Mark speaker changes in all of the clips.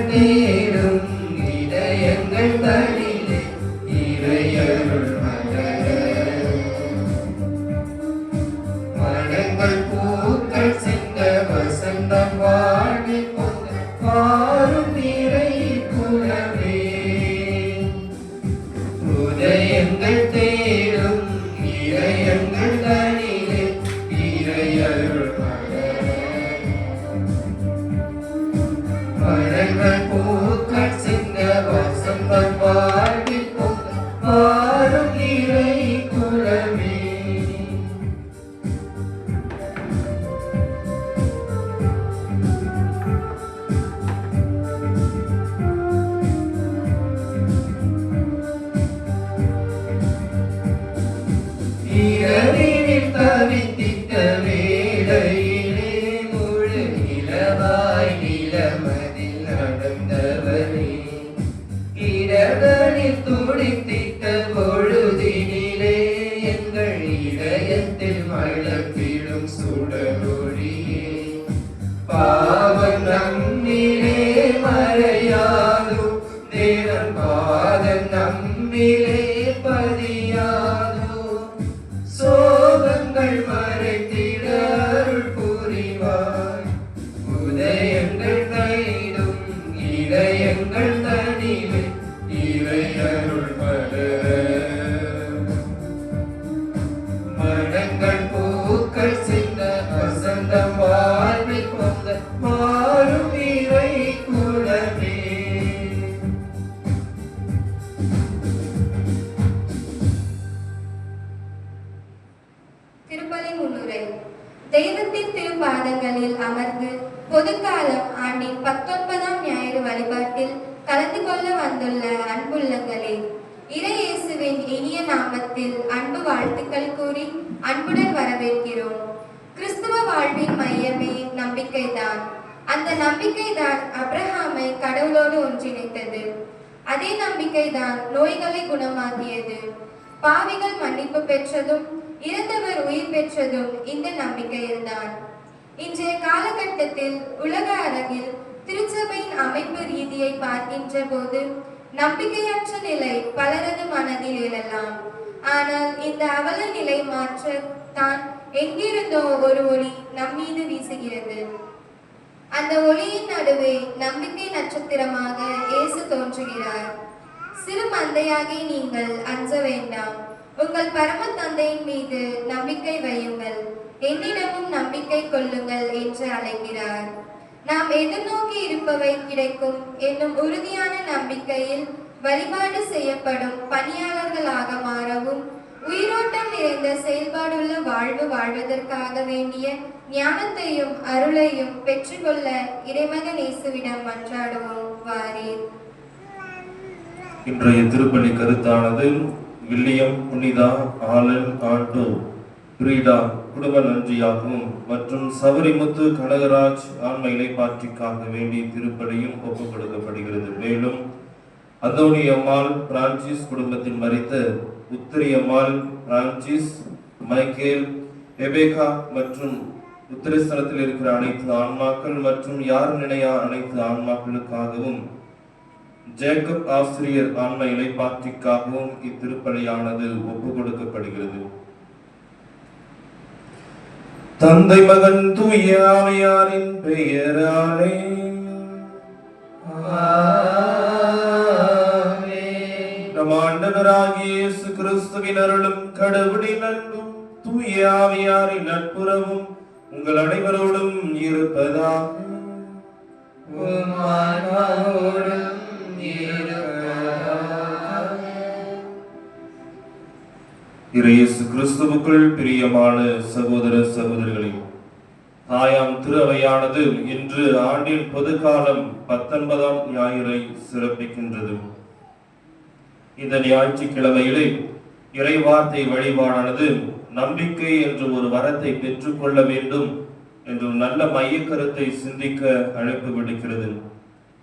Speaker 1: தேடும் இதயங்கள் தனிலே இறையருள் மலர மனங்கள் பூக்கள் சிந்த வசந்தம் வாடி மாறும் இறை குலமே உதயங்கள் தேடும் இதயங்கள் தனிலே இறையருள் மரங்கள் பூக்கள் சிந்த வசந்தம் வாடி மாறும் இறை குலமே இரவினில் தவித்திட்ட வேளையிலே முழு நிலவாய் நிலமதில் நடந்தவனே இடங்களில் துடித்திட்ட பொழுதினிலே எங்கள் இதயத்தில் மழப்பிடும் சுடரொளியே பாவம் நம்மிலே மறையாதோ தேவன் பாதம் நம்மிலே பதியாதோ சோகங்கள் மறைத்திட அருள் புரிவாய் உதயங்கள் தைடும் இதயங்கள் தனிலே இறை அருள் மலர மனங்கள் பூக்கள் சிந்த வசந்தம் வாழ்வி கொண்ட மாறும் இறை குலமே
Speaker 2: திருப்பலி முன்னுரை. தெய்வத்தின் திருப்பாதங்களில் அமர்ந்து பொதுக்காலம் ஆண்டின் 19ஆம் ஞாயிறு வழிபாட்டில் கலந்து கொள்ள வந்துள்ள அன்புள்ளங்களே, இறை இயேசுவின் இனிய நாமத்தில் அன்பு வாழ்த்துக்கள் கூறி அன்புடன் வரவேற்கிறோம். கிறிஸ்துவ வாழ்வின் மையமே நம்பிக்கைதான். அந்த நம்பிக்கைதான் அப்ரஹாமை கடவுளோடு ஒன்றிணைத்தது. அதே நம்பிக்கைதான் நோய்களை குணமாக்கியது. பாவிகள் மன்னிப்பு பெற்றதும் இறந்தவர் உயிர் பெற்றதும் இந்த நம்பிக்கையில்தான். இன்றைய காலகட்டத்தில் உலக அரங்கில் திருச்சபையின் அமைப்பு ரீதியை பார்க்கின்ற போது நம்பிக்கையற்ற நிலை பலரது மனதில் எழலாம். ஆனால் இந்த அவல நிலை மாற்ற தான் எங்கிருந்தோ ஒரு ஒளி நம்மீது வீசுகிறது. அந்த ஒளியின் நடுவே நம்பிக்கை நட்சத்திரமாக இயேசு தோன்றுகிறார். சிறு மந்தையாகி நீங்கள் அஞ்ச வேண்டாம். உங்கள் பரம தந்தையின் மீது நம்பிக்கை வையுங்கள், என்னிடமும் நம்பிக்கை கொள்ளுங்கள் என்று அழைக்கிறார். நாம் எதிர்நோக்கி இருப்பவை கிடைக்கும் என்னும் உறுதியான நம்பிக்கையில் வழிபாடு செய்யப்படும் பணியாளர்களாக மாறவும், உயிரோட்டம் நிறைந்த செயல்பாடுள்ள வாழ்வு வாழ்வதற்காக வேண்டிய ஞானத்தையும் அருளையும் பெற்றுக்கொள்ள இறைமகன் இயேசுவிடம் மன்றாடுவோம். வாரீர்.
Speaker 3: இன்றைய திருப்பலி கருத்தானது வில்லியம் புனிதா ஆலன் ஆண்டோ பிரீடா குடும்ப நன்றியாகவும் மற்றும் சபரிமுத்து கனகராஜ் ஆன்ம இலைப்பாற்றிக்காக வேண்டி திருப்பலியும் ஒப்புக் கொடுக்கப்படுகிறது. மேலும் அந்தோணி அம்மாள் பிரான்சிஸ் குடும்பத்தில் மரித்த உத்திரி அம்மாள் பிரான்சிஸ், மைக்கேல், எபேகா மற்றும் உத்திரஸ்தலத்தில் இருக்கிற அனைத்து ஆன்மாக்கள் மற்றும் யார் நினையா அனைத்து ஆன்மாக்களுக்காகவும் ஜேக்கப் ஆசிரியர் ஆன்ம இலைப்பாற்றிக்காகவும் இத்திருப்பலியானது ஒப்புக் கொடுக்கப்படுகிறது. தந்தை மகன் தூய ஆவியாரின் பெயராலே நம் ஆண்டவராகிய இயேசு கிறிஸ்துவின் அருளும் கடவுளின் அன்பும் தூய ஆவியாரின் நட்புறவும் உங்கள் அனைவரோடும் இருப்பதாக. இயேசு கிறிஸ்துவுக்குள் பிரியமான சகோதர சகோதரிகளே, தாயாம் திரு அவையானது இன்று ஆண்டின் பொதுக்காலம் 19ஆம் ஞாயிறை சிறப்பிக்கின்றது. இந்த ஞாயிற்றுக்கிழமையிலே இறைவார்த்தை வழிபாடானது நம்பிக்கை என்ற ஒரு வரத்தை பெற்றுக்கொள்ள வேண்டும் என்ற நல்ல மைய கருத்தை சிந்திக்க அழைப்பு விடுக்கிறது.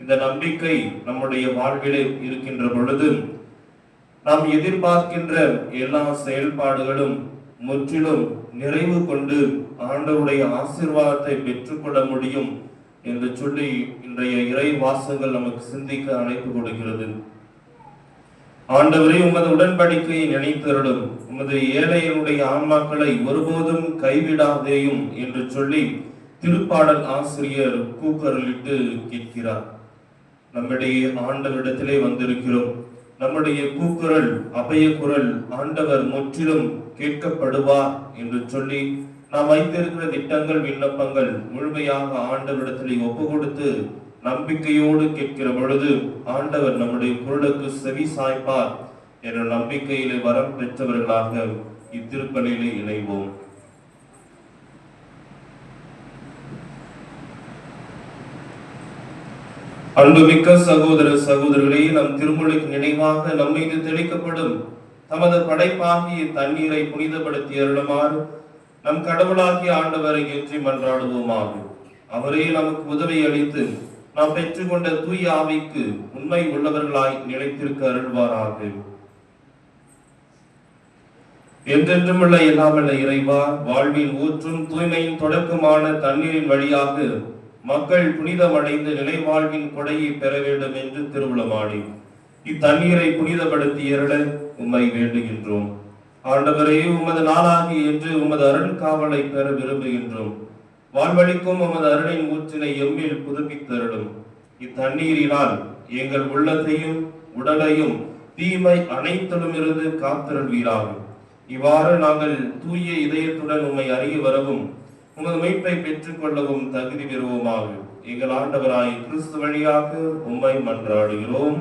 Speaker 3: இந்த நம்பிக்கை நம்முடைய வாழ்விலே இருக்கின்ற பொழுது நாம் எதிர்பார்க்கின்ற எல்லா செயல்பாடுகளும் முற்றிலும் நிறைவு கொண்டு ஆண்டவருடைய ஆசீர்வாதத்தை பெற்றுக்கொள்ள முடியும் என்று சொல்லி இன்றைய இறை வாசகங்கள் நமக்கு சிந்திக்க அழைப்பு கொடுக்கிறது. ஆண்டவரே, உமது உடன்படிக்கையை நினைத்தருளும், உமது ஏழைகளுடைய ஆன்மாக்களை ஒருபோதும் கைவிடாதேயும் என்று சொல்லி திருப்பாடல் ஆசிரியர் கூக்குரலிட்டு கேட்கிறார். நம்முடைய ஆண்டவரிடத்திலே வந்திருக்கிறோம். நம்முடைய கூக்குரல், அபய குரல் ஆண்டவர் முற்றிலும் கேட்கப்படுவார் என்று சொல்லி நாம் வைத்திருக்கிற திட்டங்கள், விண்ணப்பங்கள் முழுமையாக ஆண்டவரிடத்திலே ஒப்பு கொடுத்து நம்பிக்கையோடு கேட்கிற பொழுது ஆண்டவர் நம்முடைய குரலுக்கு செவி சாய்ப்பார் என்ற நம்பிக்கையிலே வரம் பெற்றவர்களாக இத்திருப்பலிலே இணைவோம். அன்புமிக்க சகோதர சகோதரர்களே, நம் திருமுழுக்கு நினைவாக நம் மீது தெளிக்கப்படும் தமது படைப்பாகிய தண்ணீரை புனிதப்படுத்தி அருளுமாறு நம் கடவுளாகிய ஆண்டவரை ஏற்றி மன்றாடுவோமாக. அவரே நமக்கு உதவி அளித்து நாம் பெற்றுக்கொண்ட தூய ஆவிக்கு உண்மை உள்ளவர்களாய் நிலைத்திருக்க அருள்வாராக. என்றென்றும் உள்ள எல்லாமல்ல இறைவா, வாழ்வின் ஊற்றும் தூய்மையின் தொடக்கமான தண்ணீரின் வழியாக மக்கள் புனிதமடைந்து நிலை வாழ்வின் கொடையை பெற வேண்டும் என்று திருவுளமாடி இத்தண்ணீரை புனிதப்படுத்தி அருள உம்மை வேண்டுகின்றோம். ஆண்டவரே, உமது நாளாகி என்று உமது அருள் காவலை பெற விரும்புகின்றோம். வாழ்வழிக்கும் உமது அருளின் ஊற்றினை எம்மில் புதுப்பித்தருளும். இத்தண்ணீரினால் எங்கள் உள்ளத்தையும் உடலையும் தீமை அனைத்திலும் இருந்து காத்தருள்வீராகும். இவ்வாறு நாங்கள் தூய இதயத்துடன் உம்மை அறிய வரவும் உமது மீட்பை பெற்றுக் கொள்ளவும் தகுதி பெறுவோமாக. எங்கள் ஆண்டவராய் கிறிஸ்து வழியாக உம்மை மன்றாடுகிறோம்.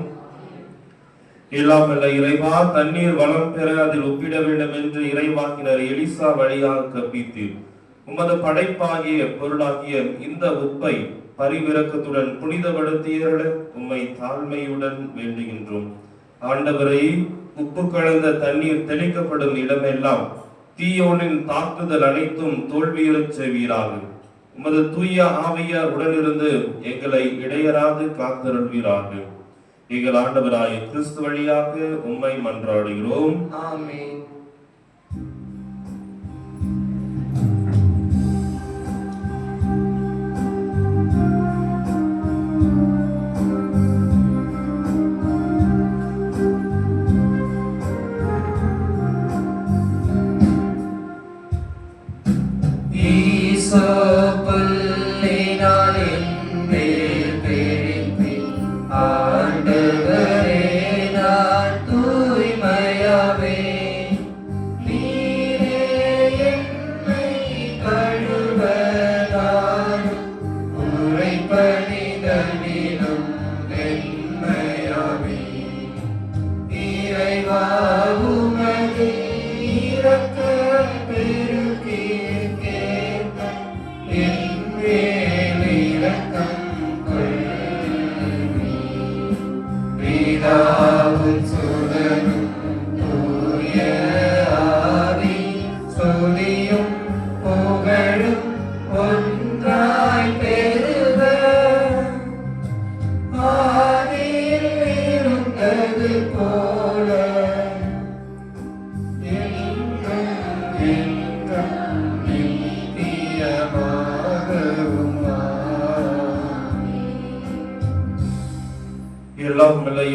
Speaker 3: எல்லாம் வல்ல இறைவா, தண்ணீர் வளம் பெற அதில் ஒப்பிட வேண்டும் என்று இறைவாக்கினர் எலிசா வழியாக கற்பித்தீர். உமது படைப்பாகிய பொருளாகிய இந்த உப்பை பரிவிரக்கத்துடன் புனிதப்படுத்தியருட உம்மை தாழ்மையுடன் வேண்டுகின்றோம். ஆண்டவரை, உப்பு கலந்த தண்ணீர் தெளிக்கப்படும் இடமெல்லாம் தீயோனின் தாக்குதல் அனைத்தும் தோல்வியுறச் செய்வீராக. உமது தூய ஆவியார் உடனிருந்து எங்களை இடையராது காத்தருள்வீராக. எங்கள் ஆண்டவராய கிறிஸ்து வழியாக உம்மை மன்றாடுகிறோம்.
Speaker 1: ஆமென்.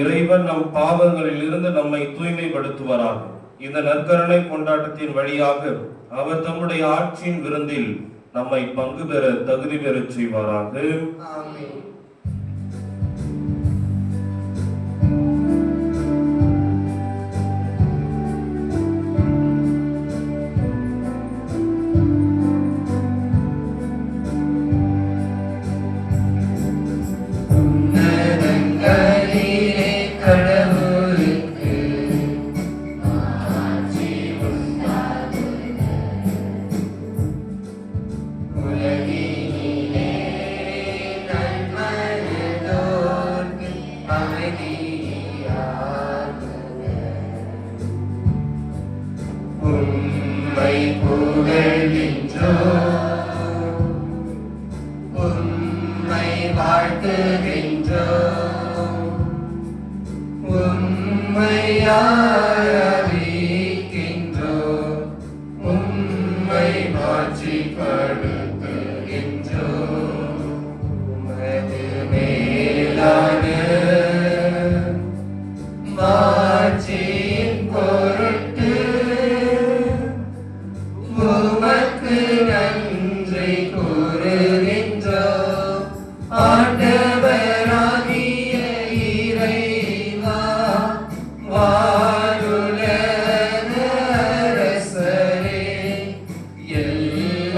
Speaker 3: இறைவன் நம் பாவங்களில் இருந்து நம்மை தூய்மைப்படுத்துவாராக. இந்த நற்கருணை கொண்டாட்டத்தின் வழியாக அவர் தம்முடைய ஆட்சியின் விருந்தில் நம்மை பங்கு பெற தகுதி பெறச் செய்வாராக.
Speaker 1: ஆமென்.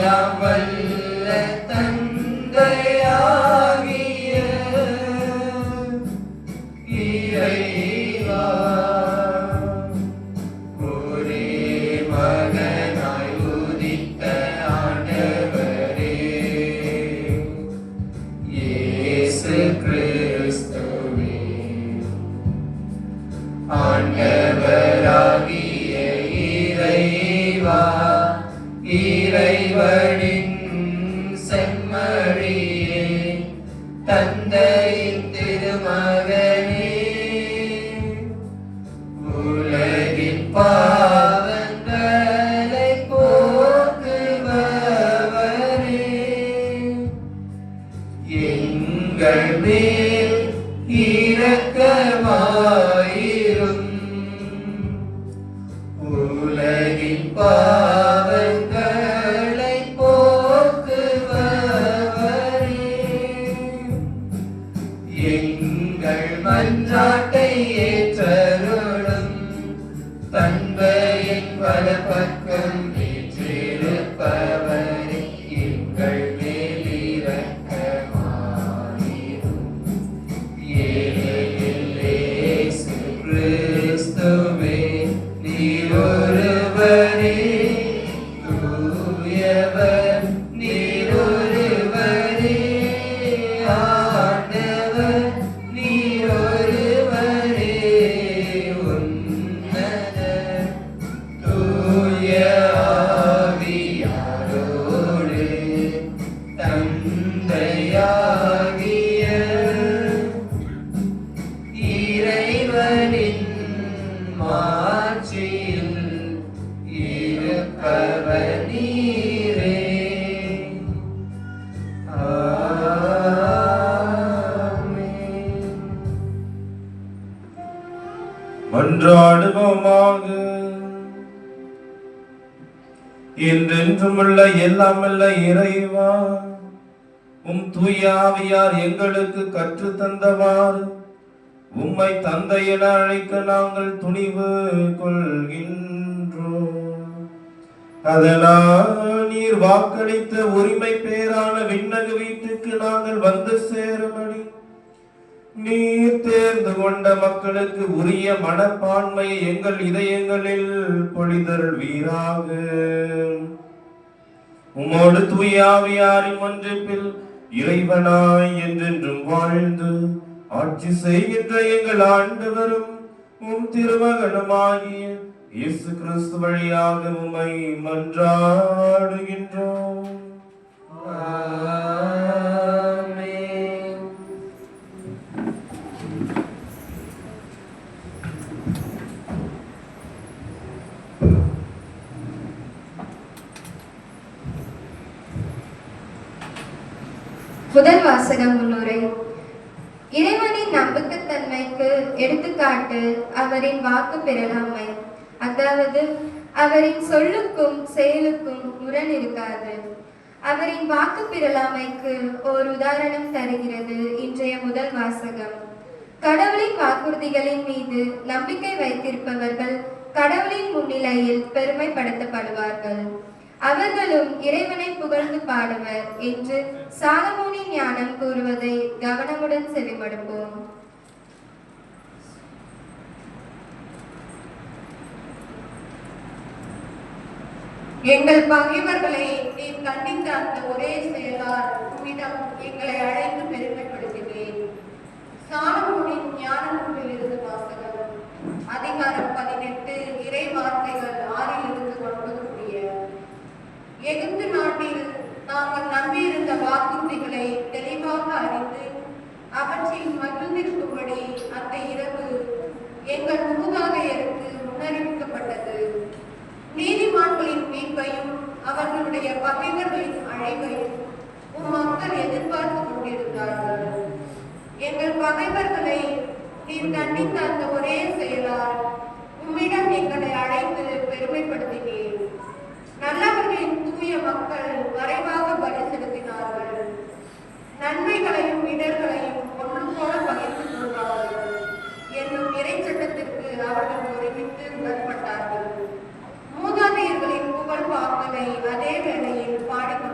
Speaker 1: எல்லாம் வல்ல தந்தையாகிய இறைவா, ஒரே மகனாய் உதித்த ஆண்டவரே, இயேசு கிறிஸ்துவே, ஆண்டவராகிய இறைவா, இறைவனின் செம்மறியே, தந்தையின் திருமகனே, உலகின் பாவங்களை போக்குபவரே, எங்கள் மேல் இரக்கமாயிரும். உலகின் பாவங்களை போக்குபவரே, எங்கள் மன்றாட்டை ஏற்றருளும். தந்தையின் வலப்பக்கம் வீற்றிருப்பவரே, எங்கள் மேல் இரக்கமாயிரும். ஏனெனில் இயேசு கிறிஸ்துவே, நீர் ஒருவரே தூயவர், நீர் ஒருவரே ஆண்டவர், நீர் ஒருவரே உன்னதர். தூய ஆவியாரோடு தந்தையாகிய இறைவனின் மாட்சியில் இருப்பவர் நீரே. ஆமென்.
Speaker 3: மன்றாடுவோமாக. என்றென்றுமுள்ள எல்லாமல்ல இறைவா, தூய ஆவியார் எங்களுக்கு கற்று தந்தவாறு உம்மை தந்தை என அழைக்க நாங்கள் துணிவு கொள்கின்றோம். அதனால் நீர் வாக்களித்த உரிமை பேரான விண்ணக வீட்டுக்கு நாங்கள் வந்து சேரும்படி நீர் தேர்ந்து கொண்ட மக்களுக்கு உரிய மனப்பான்மையை எங்கள் இதயங்களில் பொழிதருள்வீராக. உம்மோடு தூய ஆவியாரின் ஒன்றிப்பில் இறைவனாய் என்றென்றும் வாழ்ந்து ஆட்சி செய்கின்ற எங்கள் ஆண்டவரும் உம் திருமகனுமாகிய இயேசு கிறிஸ்து வழியாக உம்மை மன்றாடுகின்றோம்.
Speaker 1: ஆமென்.
Speaker 2: முதல் வாசகம் முன்னுரை. இறைவனின் நம்பகத்தன்மைக்கு எடுத்துக்காட்டு அவரின் வாக்கு பெறலாமை, அதாவது அவரின் சொல்லுக்கும் செயலுக்கும் முரண் இருக்காது. அவரின் வாக்கு பெறலாமைக்கு ஓர் உதாரணம் தருகிறது இன்றைய முதல் வாசகம். கடவுளின் வாக்குறுதிகளின் மீது நம்பிக்கை வைத்திருப்பவர்கள் கடவுளின் முன்னிலையில் பெருமைப்படுத்தப்படுவார்கள். அவர்களும் இறைவனை புகழ்ந்து பாடுவர் என்று சாலமோனின் ஞானம் கூறுவதை கவனமுடன் செவிமடுப்போம்.
Speaker 4: எங்கள் பகைவர்களை நீர் கண்டித்த அந்த ஒரே செயலால் உம்மிடம் எங்களை அழைத்து பெருமைப்படுத்தினேன். சாலமோனின் ஞான நூலிலிருந்து வாசகம். அதிகாரம் 18, இறை வார்த்தைகள் 6-9 கூடிய. எகிப்து நாட்டில் நாங்கள் நம்பியிருந்த வாக்குறுதிகளை தெளிவாக அறிந்து அவற்றில் மகிழ்ந்திருக்கும்படி அந்த இரவு எங்கள் மூதாதையருக்கு முன்னறிவிக்கப்பட்டது. நீதிமான்களின் மீட்பையும் அவர்களுடைய பகைவர்களின் அழைப்பையும் மக்கள் எதிர்பார்த்து கொண்டிருந்தார்கள். எங்கள் பகைவர்களை நீர் கண்டித்த அந்த ஒரே செயலால் உம்மிடம் எங்களை அழைத்து பெருமைப்படுத்தினீர். நல்லவர்களின் தூய மக்கள் மறைவாக பலி செலுத்தினார்கள். நன்மைகளையும் இடர்களையும் ஒன்று போல பகிர்ந்து கொள்வார்கள் என்னும் இறை சட்டத்திற்கு அவர்கள் ஒருமித்து உடன்பட்டார்கள். மூதாதையர்களின் புகழ் பாக்களை அதே வேளையில் பாடிக்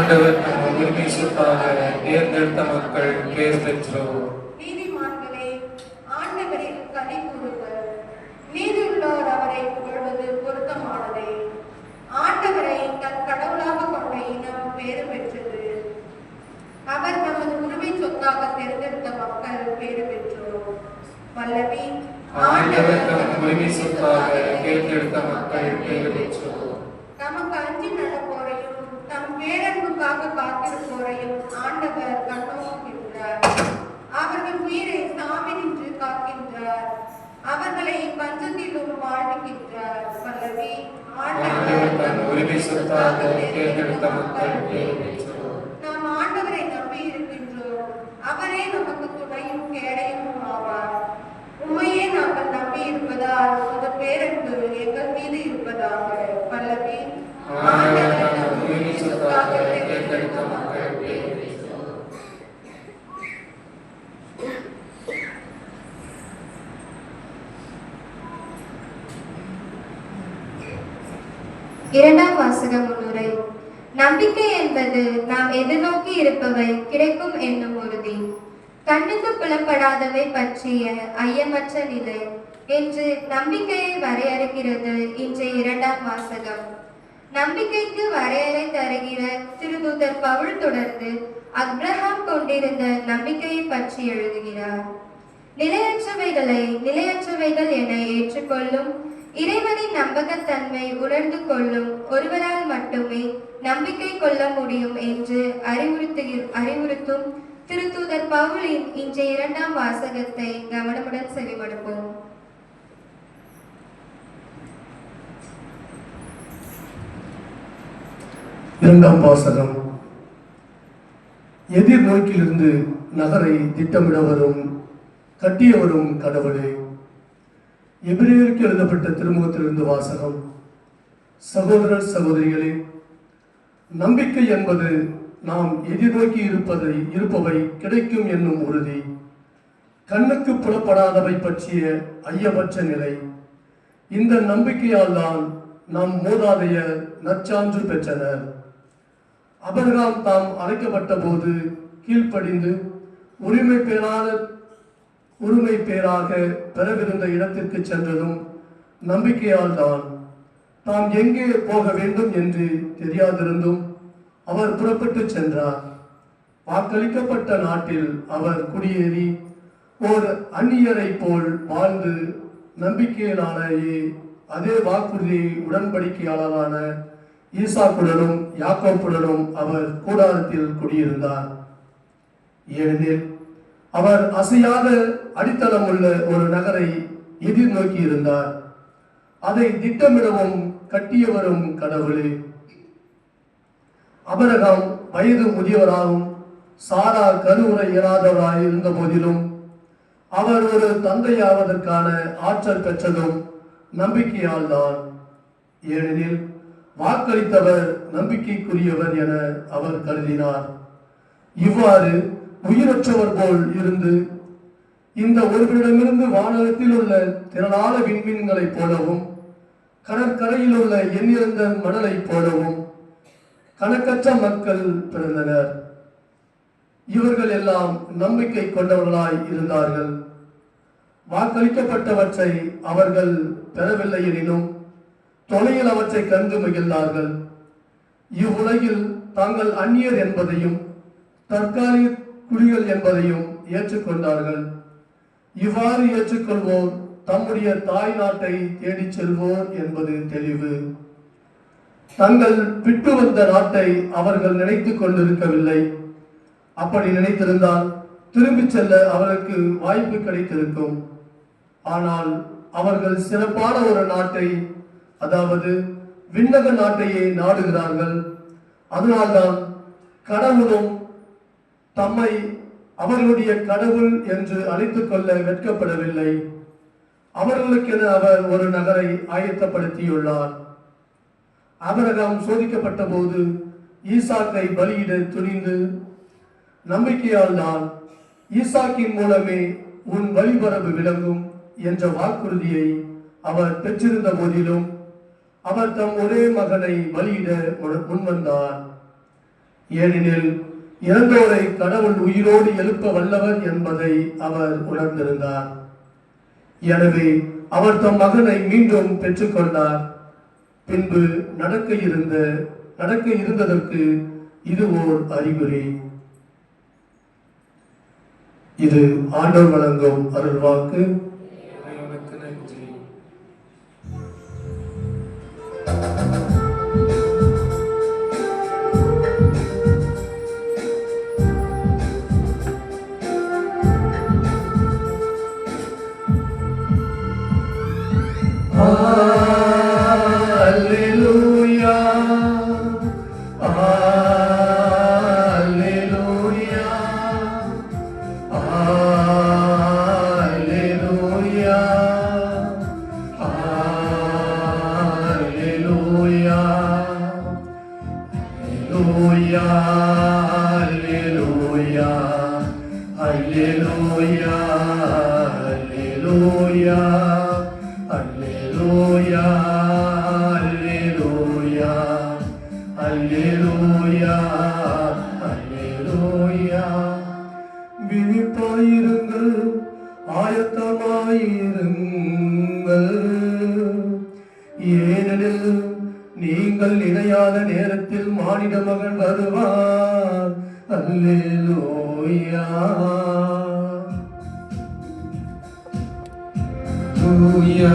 Speaker 1: ஆண்டவர் தம் உரிமை சொத்தாக தேர்ந்தெடுத்த மக்கள் பேர் பெற்றோர்.
Speaker 4: நீதிமான்களே, ஆண்டவரில் களி கூறுங்கள். நீதியுள்ளோர் அவரை புகழ்வது பொருத்தமானதே. ஆண்டவரை தன் கடவுளாக கொண்ட இனம் பேறு பெற்றது. அவர் நமது உரிமை சொத்தாக தேர்ந்தெடுத்த மக்கள் பேறு பெற்றோர். பல்லவி.
Speaker 1: ஆண்டவர் தம் உரிமை சொத்தாக தேர்ந்தெடுத்த மக்கள் பேர் பெற்றோர்.
Speaker 4: தமக்கு அஞ்சி நடப்போரையும் தம் பேரன்புக்காக காத்திருப்போரையும் ஆண்டவர் கண்ணோக்குகின்றார். அவர்கள் உயிரை சாவினின்று காக்கின்றார். அவர்களை பஞ்சத்திலும் வாழ்கின்றார். பல்லவி.
Speaker 1: ஆண்டவர் தம் உரிமை சொத்தாக தேர்ந்தெடுத்த மக்கள் பேர் பெற்றோர்.
Speaker 4: நாம் ஆண்டவரை நம்பி இருக்கின்றோம். அவரே நமக்கு துணையும் கேடையும் ஆவார். உண்மையே நாங்கள் நம்பி இருப்பதால் உமது பேரன்பு எங்கள் மீது இருப்பதாக. பல்லவி.
Speaker 1: ஆண்டவர் தம் உரிமை சொத்தாக தேர்ந்தெடுத்த மக்கள் பேர் பெற்றோர்.
Speaker 2: இரண்டாம் வாசக முன்னுரை. நம்பிக்கை என்பது நாம் எதிர்நோக்கி இருப்பவை கிடைக்கும் என்னும் உறுதி. கண்ணுக்கு புலப்படாதவை பற்றிய ஐயமற்ற நிலை என்று நம்பிக்கையை வரையறுக்கிறது இன்றைய இரண்டாம் வாசகம். நம்பிக்கைக்கு வரையறை தருகிற திருதூதர் பவுல் தொடர்ந்து அப்ரஹாம் கொண்டிருந்த நம்பிக்கையை பற்றி எழுதுகிறார். நிலையற்றவைகளை நிலையற்றவைகள் என ஏற்றுக்கொள்ளும் இறைவனின் நம்பகத்தன்மை உணர்ந்து கொள்ளும் ஒருவரால் மட்டுமே நம்பிக்கை கொள்ள முடியும் என்று அறிவுறுத்தும் திருத்தூதர் பவுலின் இன்றைய இரண்டாம் வாசகத்தை கவனமுடன் செவிமடுப்போம்.
Speaker 5: இரண்டாம் வாசகம். எதிர்நோக்கிலிருந்து நகரை திட்டமிட வரும் கட்டியவரும் கடவுளே. எபிரேயருக்கு எழுதப்பட்ட திருமுகத்திலிருந்து வாசகம். சகோதரர் சகோதரிகளே, நம்பிக்கை என்பது நாம் எதிர்நோக்கி இருப்பவை கிடைக்கும் என்னும் உறுதி. கண்ணுக்கு புலப்படாதவை பற்றிய ஐயமற்ற நிலை. இந்த நம்பிக்கையால் தான் நம் மூதாதையர் நற்சான்று பெற்றனர். அபிரகாம் தாம் அழைக்கப்பட்ட போது கீழ்ப்படிந்து உரிமை பேராக பெறவிருந்த இடத்திற்கு சென்றதும் நம்பிக்கையால் தான். தாம் எங்கே போக வேண்டும் என்று தெரியாதிருந்தும் அவர் புறப்பட்டு சென்றார். வாக்களிக்கப்பட்ட நாட்டில் அவர் குடியேறி ஓர் அந்நியரை போல் வாழ்ந்து நம்பிக்கையினாலேயே அதே வாக்குறுதியை உடன்படிக்கையாளரான ஈசாக்குடனும் யாக்கோப்புடனும் அவர் கூடாரத்தில் குடியிருந்தார். ஏனெனில் அவர் அசையாத அடித்தளம் உள்ள ஒரு நகரை எதிர்நோக்கி இருந்தார். அதை திட்டமிடவும் கட்டியவரும் கடவுளே. அபிரகாம் வயது முதியவராகவும் சாரா கருவுற இயலாதவராய் இருந்த போதிலும் அவர் ஒரு தந்தையாவதற்கான ஆற்றல் பெற்றதும் நம்பிக்கையால் தான். ஏனெனில் வாக்களித்தவர் நம்பிக்கைக்குரியவர் என அவர் கருதினார். இவ்வாறு உயிரற்றவர் போல் இருந்து இந்த ஒருவரிடமிருந்து வானகத்தில் உள்ள திரளான விண்மீன்களைப் போலவும் கடற்கரையில் உள்ள எண்ணிறந்த மணலைப் போலவும் கணக்கற்ற மக்கள் பிறந்தனர். இவர்கள் எல்லாம் நம்பிக்கை கொண்டவர்களாய் இருந்தார்கள். வாக்களிக்கப்பட்டவற்றை அவர்கள் பெறவில்லை எனினும் தொலையில் அவற்றை கண்டு மகிழ்ந்தார்கள். இவ்வுலகில் தாங்கள் அந்நியர் என்பதையும் தற்காலிக குடிகள் என்பதையும் ஏற்றுக்கொண்டார்கள். இவ்வாறு ஏற்றுக்கொள்வோர் தம்முடைய தாய் நாட்டை தேடிச் செல்வோர் என்பது தெளிவு. தங்கள் விட்டு வந்த நாட்டை அவர்கள் நினைத்துக் கொண்டிருக்கவில்லை. அப்படி நினைத்திருந்தால் திரும்பிச் செல்ல அவருக்கு வாய்ப்பு கிடைத்திருக்கும். ஆனால் அவர்கள் சிறப்பான ஒரு நாட்டை, அதாவது விண்ணக நாட்டையே நாடுகிறார்கள். அதனால்தான் கடவுளும் தம்மை அவர்களுடைய கடவுள் என்று அழைத்துக் கொள்ள வெட்கப்படவில்லை. அவர்களுக்கென அவர் ஒரு நகரை ஆயத்தப்படுத்தியுள்ளார். அபிரகாம் சோதிக்கப்பட்ட போது ஈசாக்கை பலியிட துணிந்து நம்பிக்கையால் தான் ஈசாக்கின் மூலமே உன் வழிபரவு விளங்கும் என்ற வாக்குறுதியை அவர் பெற்றிருந்த போதிலும் அவர் தம் ஒரே மகனை பலியிட முன்வந்தார். ஏனெனில் இறந்தோரை கடவுள் உயிரோடு எழுப்ப வல்லவர் என்பதை அவர் உணர்ந்திருந்தார். எனவே அவர் தம் மகனை மீண்டும் பெற்றுக்கொண்டார். பின்பு நடக்க இருந்ததற்கு இது ஓர் அறிகுறி. இது ஆண்டவர் வழங்கும் அருள்வாக்கு.
Speaker 1: இறைவனுக்கு நன்றி.
Speaker 5: Alleluia, Alleluia, Alleluia, Alleluia, Alleluia, Alleluia, Alleluia, Alleluia. Alleluia, Alleluia, Alleluia, Alleluia. விழிப்பாயிருங்கள், ஆயத்தமாயிருங்கள், ஏனெனில் நீங்கள் நினையாத நேரத்தில் மானிட மகன் வருவார். அல்லேலூயா.
Speaker 1: Alleluia,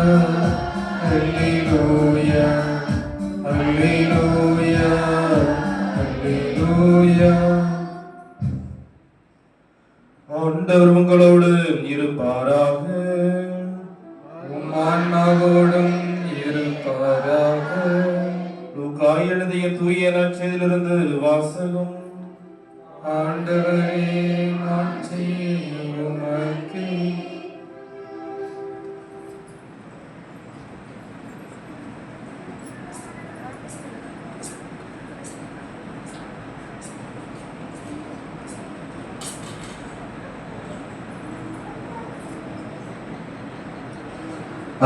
Speaker 1: Alleluia, Alleluia.
Speaker 3: ஆண்டவர் உங்களோடு இருப்பாராக.
Speaker 1: உம் ஆன்மாவோடும் இருப்பாராக.
Speaker 3: லூக்கா எழுதிய தூய நற்செய்தியிலிருந்து வாசகம்.
Speaker 1: ஆண்டவரே, மாட்சி உமக்கு.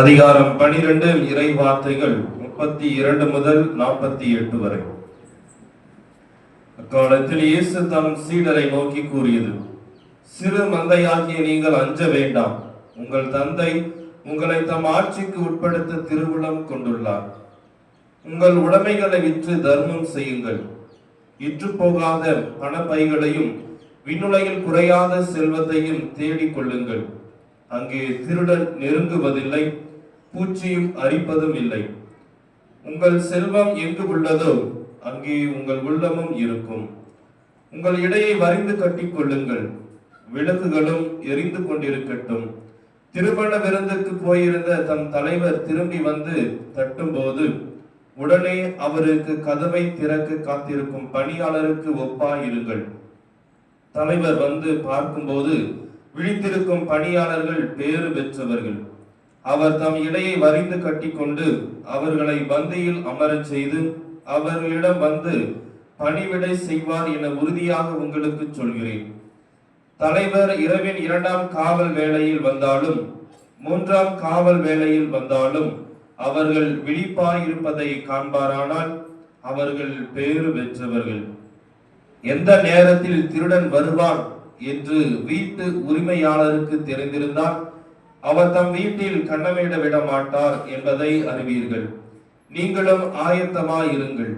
Speaker 3: அதிகாரம் 12 இறை வார்த்தைகள் 32 முதல் 48 வரை. அக்காலத்தில் இயேசு தம் சீடரை நோக்கி கூறியது: சிறு மந்தையாகிய நீங்கள் அஞ்ச வேண்டாம். உங்கள் தந்தை உங்களை தம் ஆட்சிக்கு உட்படுத்த திருவுளம் கொண்டுள்ளார். உங்கள் உடைமைகளை விற்று தர்மம் செய்யுங்கள். இற்று போகாத பணப்பைகளையும் விண்ணுலகில் குறையாத செல்வத்தையும் தேடிக் கொள்ளுங்கள். அங்கே திருடன் நெருங்குவதில்லை, பூச்சியும் அரிப்பதும் இல்லை. உங்கள் செல்வம் எங்கு உள்ளதோ அங்கே உங்கள் உள்ளமும் இருக்கும். உங்கள் இடையை வரிந்து கட்டிக் கொள்ளுங்கள். விளக்குகளும் எரிந்து கொண்டிருக்கட்டும். திருமண விருந்துக்கு போயிருந்த தம் தலைவர் திரும்பி வந்து தட்டும்போது உடனே அவருக்கு கதவை திறக்க காத்திருக்கும் பணியாளருக்கு ஒப்பாயிருங்கள். தலைவர் வந்து பார்க்கும்போது விழித்திருக்கும் பணியாளர்கள் பேறு பெற்றவர்கள். அவர் தம் இடையை வரிந்து கட்டிக்கொண்டு அவர்களை பந்தியில் அமரச் செய்து அவர்களிடம் வந்து பணிவிடை செய்வார் என உறுதியாக உங்களுக்கு சொல்கிறேன். தலைவர் இரவின் 2ஆம் காவல் வேளையில் வந்தாலும் 3ஆம் காவல் வேளையில் வந்தாலும் அவர்கள் விழிப்பாயிருப்பதை காண்பாரானால் அவர்கள் பேறு பெற்றவர்கள். எந்த நேரத்தில் திருடன் வருவான் என்று வீட்டு உரிமையாளருக்கு தெரிந்திருந்தால் அவர் தம் வீட்டில் கண்ணமிட விட மாட்டார் என்பதை அறிவீர்கள். நீங்களும் ஆயத்தமாயிருங்கள்.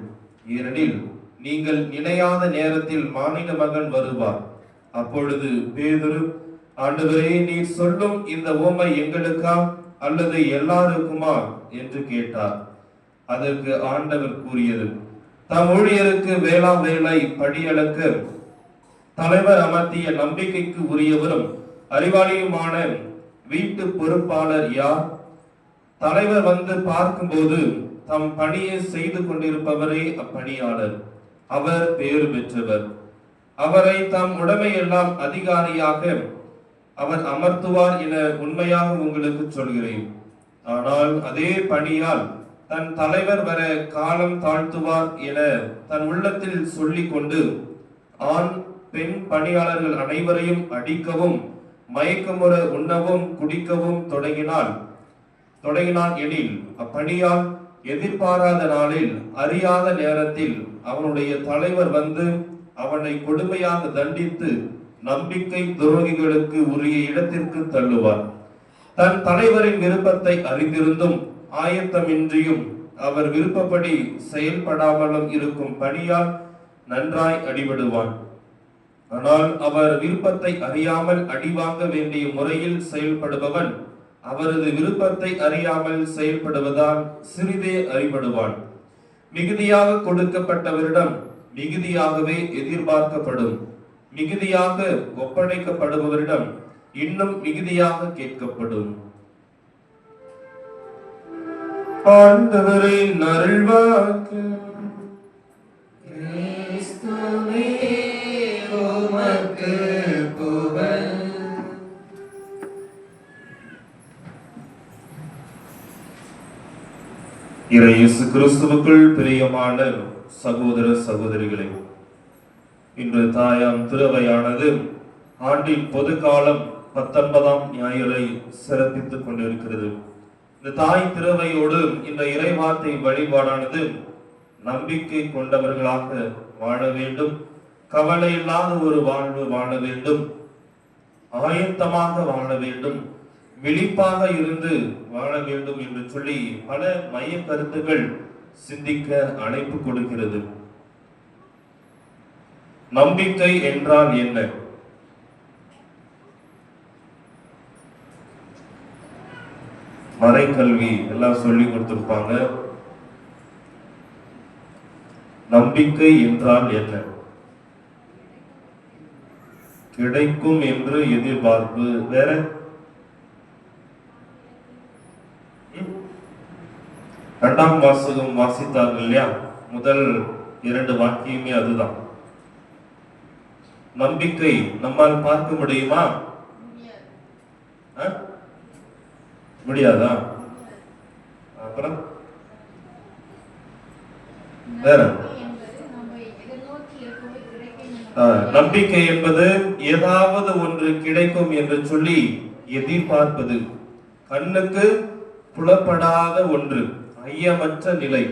Speaker 3: ஏனெனில் நீங்கள் நினையாத நேரத்தில் மானிட மகன் வருவார். அப்பொழுது பேதுரு, ஆண்டவரே, நீர் சொல்லும் இந்த உவமை எங்களுக்கா அல்லது எல்லாருக்குமா என்று கேட்டார். அதற்கு ஆண்டவர் கூறியது: தம் ஊழியருக்கு வேளா வேளை படியளக்க தலைவர் அமர்த்திய நம்பிக்கைக்கு உரியவரும் அறிவாளியுமான வீட்டு பொறுப்பாளர் யார்? தலைவர் வந்து பார்க்கும்போது தம் பணியை செய்து கொண்டிருப்பவரே அப்பணியாளர். அவர் பேறு பெற்றவர். அவரை தம் உடைமையெல்லாம் அதிகாரியாக அவர் அமர்த்துவார் என உண்மையாக உங்களுக்கு சொல்கிறேன். ஆனால் அதே பணியால் தன் தலைவர் வர காலம் தாழ்த்துவார் என தன் உள்ளத்தில் சொல்லிக் கொண்டு ஆண் பெண் பணியாளர்கள் அனைவரையும் அடிக்கவும் மயக்கமுற உண்ணவும் குடிக்கவும் தொடங்கினான் எனில் அப்பணியால் எதிர்பாராத நாளில் அறியாத நேரத்தில் அவனுடைய தலைவர் வந்து அவனை கொடுமையாக தண்டித்து நம்பிக்கை துரோகிகளுக்கு உரிய இடத்திற்கு தள்ளுவார். தன் தலைவரின் விருப்பத்தை அறிந்திருந்தும் ஆயத்தமின்றியும் அவர் விருப்பப்படி செயல்படாமலும் இருக்கும் பணியால் நன்றாய் அடிபடுவான். ஆனால் அவர் விருப்பத்தை அறியாமல் அடிவாங்க வேண்டிய முறையில் செயல்படுபவன் அவரது விருப்பத்தை அறியாமல் செயல்படுவதால் சிறிதே அறிபடுவான். மிகுதியாக கொடுக்கப்பட்டவரிடம் மிகுதியாகவே எதிர்பார்க்கப்படும். மிகுதியாக ஒப்படைக்கப்படுபவரிடம் இன்னும் மிகுதியாக கேட்கப்படும். ஆண்டவரின் அருள்வாக்கு.
Speaker 1: கிறிஸ்துவே உமக்கு புகழ்.
Speaker 3: இயேசு கிறிஸ்துவுக்குள் பிரியமான சகோதர சகோதரிகளே, இன்று தாயாம் திருவையானது ஆண்டின் பொது காலம் 19ஆம் ஞாயிறை சிறப்பித்துக் கொண்டிருக்கிறது. இந்த தாய் திருவையோடு இந்த இறைவார்த்தை வழிபாடானது நம்பிக்கை கொண்டவர்களாக வாழ வேண்டும், கவலை இல்லாத ஒரு வாழ்வு வாழ வேண்டும், ஆயத்தமாக வாழ வேண்டும், விழிப்பாக இருந்து வாழ வேண்டும் என்று சொல்லி பல மைய கருத்துக்கள் சிந்திக்க அழைப்பு கொடுக்கிறது. நம்பிக்கை என்றால் என்ன? மறைக்கல்வி எல்லாம் சொல்லி கொடுத்திருப்பாங்க. நம்பிக்கை என்றால் என்ன? கிடைக்கும் என்று எதிர்பார்ப்பு. வேற 2ஆம் வாசகம் வாசித்தார்கள் இல்லையா? முதல் 2 வாக்கியமே அதுதான். நம்பிக்கை நம்மால் பார்க்க முடியுமா? முடியாதா? அப்புறம் வேற நம்பிக்கை என்பது ஏதாவது ஒன்று கிடைக்கும் என்று சொல்லி எதிர்பார்ப்பது, கண்ணுக்கு புலப்படாத ஒன்று, ஐயமற்ற நிலை.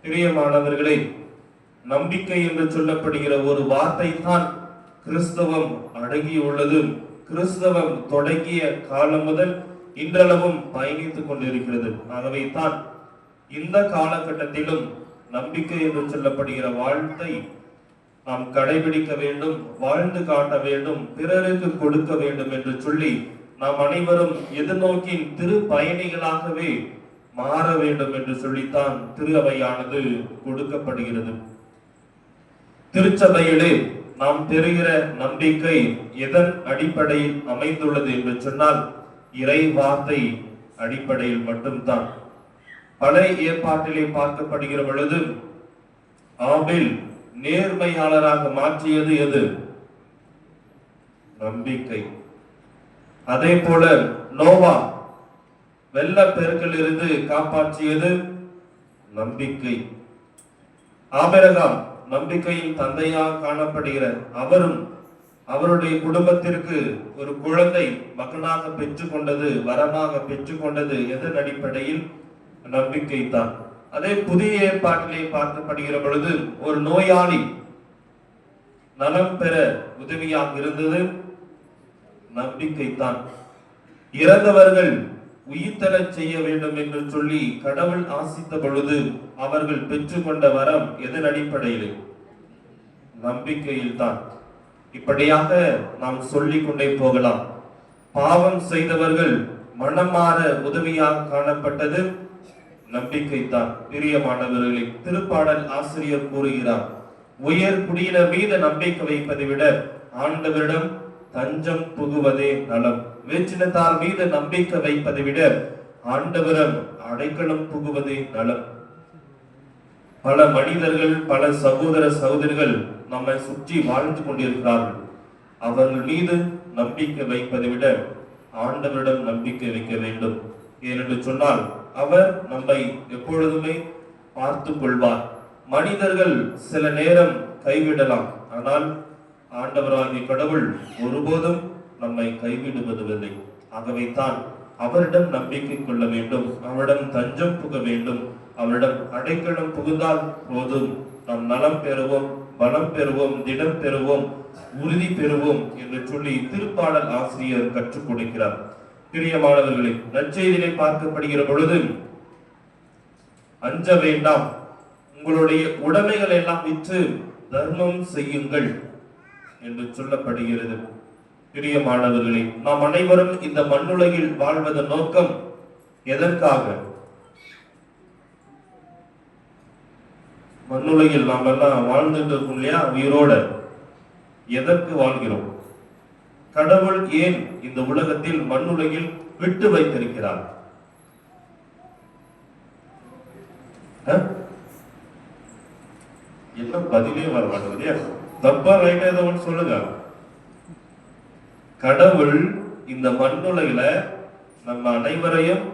Speaker 3: பிரியமானவர்களே, நம்பிக்கை என்று சொல்லப்படுகிற ஒரு வார்த்தை தான் கிறிஸ்தவம் அடங்கியுள்ளது. கிறிஸ்தவம் தொடங்கிய காலம் முதல் இன்றளவும் பயணித்துக் கொண்டிருக்கிறது. ஆகவே தான் இந்த காலகட்டத்திலும் நம்பிக்கை என்று சொல்லப்படுகிற வாழ்த்தை நாம் கடைபிடிக்க வேண்டும், வாழ்ந்து காட்ட வேண்டும், பிறருக்கு கொடுக்க வேண்டும் என்று சொல்லி நாம் அனைவரும் எதிர்நோக்கின் திரு பயணிகளாகவே மாற வேண்டும் என்று சொல்லித்தான் திரு அவையானது கொடுக்கப்படுகிறது. திருச்சபையிலே நாம் பெறுகிற நம்பிக்கை எதன் அடிப்படையில் அமைந்துள்ளது என்று சொன்னால் இறை வார்த்தை அடிப்படையில் மட்டும்தான். பழைய ஏற்பாட்டிலே பார்க்கப்படுகிற பொழுது ஆபேல் நேர்மையாளராக மாற்றியது எது? நம்பிக்கை. அதே போல நோவா வெள்ளப்பெருக்கில் இருந்து காப்பாற்றியது நம்பிக்கை. ஆபிரகாம் நம்பிக்கையின் தந்தையாக காணப்படுகிற அவரும் அவருடைய குடும்பத்திற்கு ஒரு குழந்தை மகனாக பெற்றுக்கொண்டது, வரமாக பெற்றுக்கொண்டது எதன் அடிப்படையில்? நம்பிக்கை தான். அதே புதிய ஏற்பாட்டிலே பார்க்கப்படுகிற பொழுது ஒரு நோயாளி நலம் பெற உதவியாக இருந்தது நம்பிக்கை தான். இறந்தவர்கள் உயிர்த்தெழச் செய்ய வேண்டும் என்று சொல்லி கடவுள் ஆசித்த பொழுது அவர்கள் பெற்றுக்கொண்ட வரம் எதன் அடிப்படையில்? நம்பிக்கையில் தான். இப்படியாக நாம் சொல்லிக் கொண்டே போகலாம். பாவம் செய்தவர்கள் மனம் மாற உதவியாக காணப்பட்டது நம்பிக்கை தான். பிரியமானவர்களே, திருப்பாடல் ஆசிரியர் கூறுகிறார், உயர் குடியினர் மீது நம்பிக்கை வைப்பதை விட ஆண்டவரிடம் தஞ்சம் புகுவதே நலம். வேற்றினத்தார் மீது நம்பிக்கை வைப்பதை விட ஆண்டவரிடம் அடைக்கலம் புகுவதே நலம். பல மனிதர்கள், பல சகோதர சகோதரிகள் நம்மை சுற்றி வாழ்ந்து கொண்டிருக்கிறார்கள். அவர்கள் மீது நம்பிக்கை வைப்பதை விட ஆண்டவரிடம் நம்பிக்கை வைக்க வேண்டும். ஏனென்று சொன்னால் அவர் நம்மை எப்பொழுதுமே பார்த்து கொள்வார். மனிதர்கள் சில நேரம் கைவிடலாம், ஆனால் ஆண்டவராகிய கடவுள் ஒருபோதும் நம்மை கைவிடுவதில்லை. ஆகவே தான் அவரிடம் நம்பிக்கை கொள்ள வேண்டும், அவரிடம் தஞ்சம் புக வேண்டும். அவரிடம் அடைக்கலம் புகுந்தால் போதும் நாம் நலம் பெறுவோம், பலம் பெறுவோம், திடம் பெறுவோம், உறுதி பெறுவோம் என்று சொல்லி திருப்பாடல் ஆசிரியர் கற்றுக் கொடுக்கிறார். பிரியமானவர்களே, நற்செய்தியை பார்க்கப்படுகிற பொழுது அஞ்ச வேண்டாம், உங்களுடைய உடைமைகள் எல்லாம் விற்று தர்மம் செய்யுங்கள் என்று சொல்லப்படுகிறது. பிரியமானவர்களே, நாம் அனைவரும் இந்த மண்ணுலகில் வாழ்வதன் நோக்கம் எதற்காக? மண்ணுலகில் நாம் எல்லாம் வாழ்ந்துட்டு இருக்கோம் இல்லையா, உயிரோட. எதற்கு வாழ்கிறோம்? கடவுள் ஏன் இந்த உலகத்தில் மண்ணுலகில் விட்டு வைத்திருக்கிறார்? என்ன பதிலே வர மாட்டேங்குது. தப்பா ரைட்டா ஏதோ சொல்லுங்க. கடவுள் இந்த மண்ணுலகில நம்ம அனைவரையும்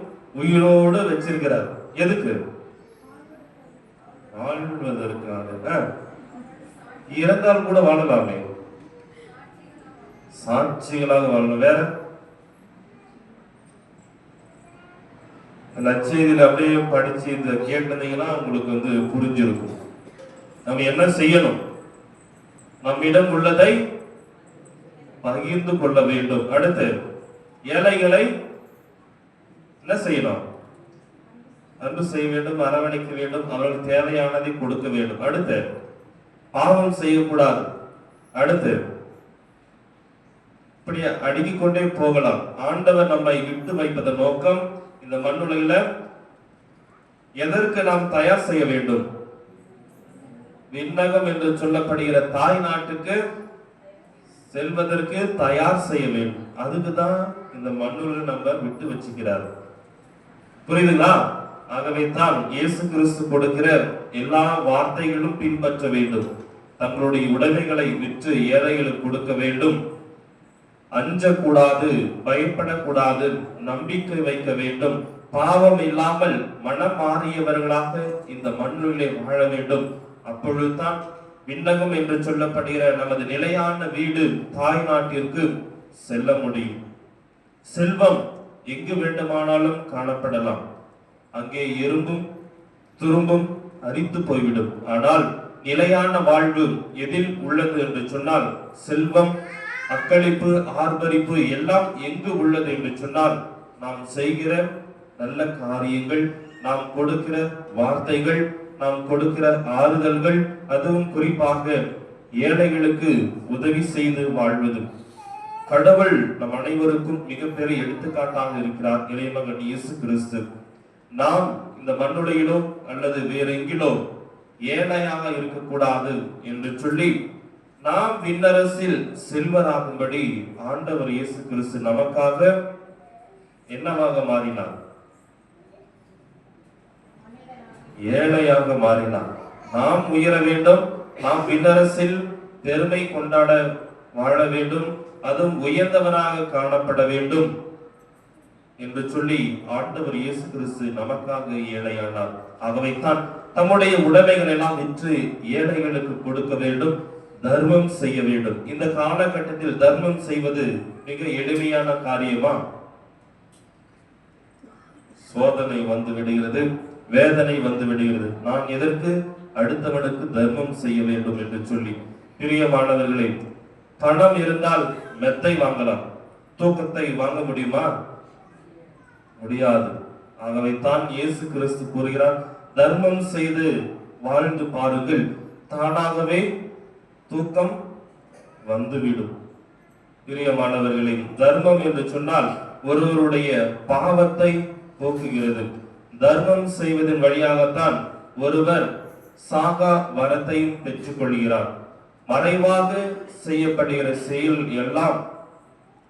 Speaker 3: உயிரோடு வச்சிருக்கிறார். எதுக்கு? வாழ்வதற்காக. இறந்தால் கூட வாழலாமே, சாட்சிகளாக வாழணும். வேற நற்செய்தியில அப்படியே படிச்சு இந்த கேட்டதீங்கன்னா உங்களுக்கு புரிஞ்சிருக்கும். நம்ம என்ன செய்யணும்? நம்மிடம் உள்ளதை பகிர்ந்து கொள்ள வேண்டும். அடுத்து ஏழைகளை என்ன செய்யணும்? அன்பு செய்ய வேண்டும், அரவணைக்க வேண்டும், அவர்களுக்கு தேவையானதை கொடுக்க வேண்டும். அடுத்து பாவம் செய்யக்கூடாது. அடுத்து இப்படி அடுக்கிக் கொண்டே போகலாம். ஆண்டவர் நம்மை விட்டு வைப்பதன் நோக்கம் இந்த மண்ணுலகில எதற்கு நாம் தயார் செய்ய வேண்டும்? விண்ணகம் என்று சொல்லப்படுகிற தாய் நாட்டுக்கு செல்வதற்கு தயார் செய்ய வேண்டும். அதுக்குதான் இந்த மண்ணுலகில் நம்ம விட்டு வச்சுக்கிறார். புரியுதுங்களா? ஆகவே தான் இயேசு கிறிஸ்து கொடுக்கிற எல்லா வார்த்தைகளும் பின்பற்ற வேண்டும். தங்களுடைய உடைமைகளை விற்று ஏழைகளுக்கு கொடுக்க வேண்டும். அஞ்சக்கூடாது, பயப்படக்கூடாது, நம்பிக்கை வைக்க வேண்டும். பாவம் இல்லாமல் மனம் மாறியவர்களாக இந்த மண்ணிலே வாழ வேண்டும். அப்பொழுதுதான் விண்ணகம் என்று சொல்லப்படுகிற நமது நிலையான வீடு தாய் நாட்டிற்கு செல்ல முடியும். செல்வம் எங்கு வேண்டுமானாலும் காணப்படலாம். அங்கே எறும்பும் துரும்பும் அரித்து போய்விடும். ஆனால் நிலையான வாழ்வு எதில் உள்ளது என்று சொன்னால், செல்வம், அக்களிப்பு, ஆர்ப்பரிப்பு எல்லாம் எங்கு உள்ளது என்று சொன்னால், நாம் செய்கிற நல்ல காரியங்கள், நாம் கொடுக்கிற வார்த்தைகள், நாம் கொடுக்கிற ஆறுதல்கள், அதுவும் குறிப்பாக ஏழைகளுக்கு உதவி செய்து வாழ்வது. கடவுள் நம் அனைவருக்கும் மிகப்பெரிய எடுத்துக்காட்டாக இருக்கிறார் இறைமகன் இயேசு கிறிஸ்து. நாம் இந்த மண்ணுலகிலோ அல்லது வேற எங்கிலோ ஏழையாக இருக்கக்கூடாது என்று சொல்லி நாம் விண்ணரசில் செல்வராகும்படி ஆண்டவர் இயேசு கிறிஸ்து நமக்காக என்னவாக மாறினார்? ஏழையாக மாறினார். நாம் உயர வேண்டும், நாம் விண்ணரசில் பெருமை கொண்டாட வாழ வேண்டும், அதுவும் உயர்ந்தவனாக காணப்பட வேண்டும் என்று சொல்லி ஆண்டவர் இயேசு கிறிஸ்து நமக்காக ஏழையானார். ஆகவேதான் தம்முடைய உடைமைகள் எல்லாம் விற்று ஏழைகளுக்கு கொடுக்க வேண்டும், தர்மம் செய்ய வேண்டும். இந்த காலகட்டத்தில் தர்மம் செய்வது மிக எளிமையான காரியமா? சோதனை வந்து விடுகிறது, வேதனை வந்து விடுகிறது. நான் எதற்கு? அடுத்தவனுக்கு தர்மம் செய்ய வேண்டும் என்று சொல்லி. பிரியமானவர்களே, பணம் இருந்தால் மெத்தை வாங்கலாம், தூக்கத்தை வாங்க முடியுமா? முடியாது. ஆகவே தான் இயேசு கிறிஸ்து கூறுகிறார், தர்மம் செய்து வாழ்ந்து பாருங்கள், தானாகவே தூக்கம் வந்துவிடும். பிரியமானவர்களே, தர்மம் என்று சொன்னால் ஒருவருடைய பாவத்தை போக்குகிறது. தர்மம் செய்வதன் வழியாகத்தான் ஒருவர் சாகா வரத்தையும் பெற்றுக் கொள்கிறார். மறைவாக செய்யப்படுகிற செயல் எல்லாம்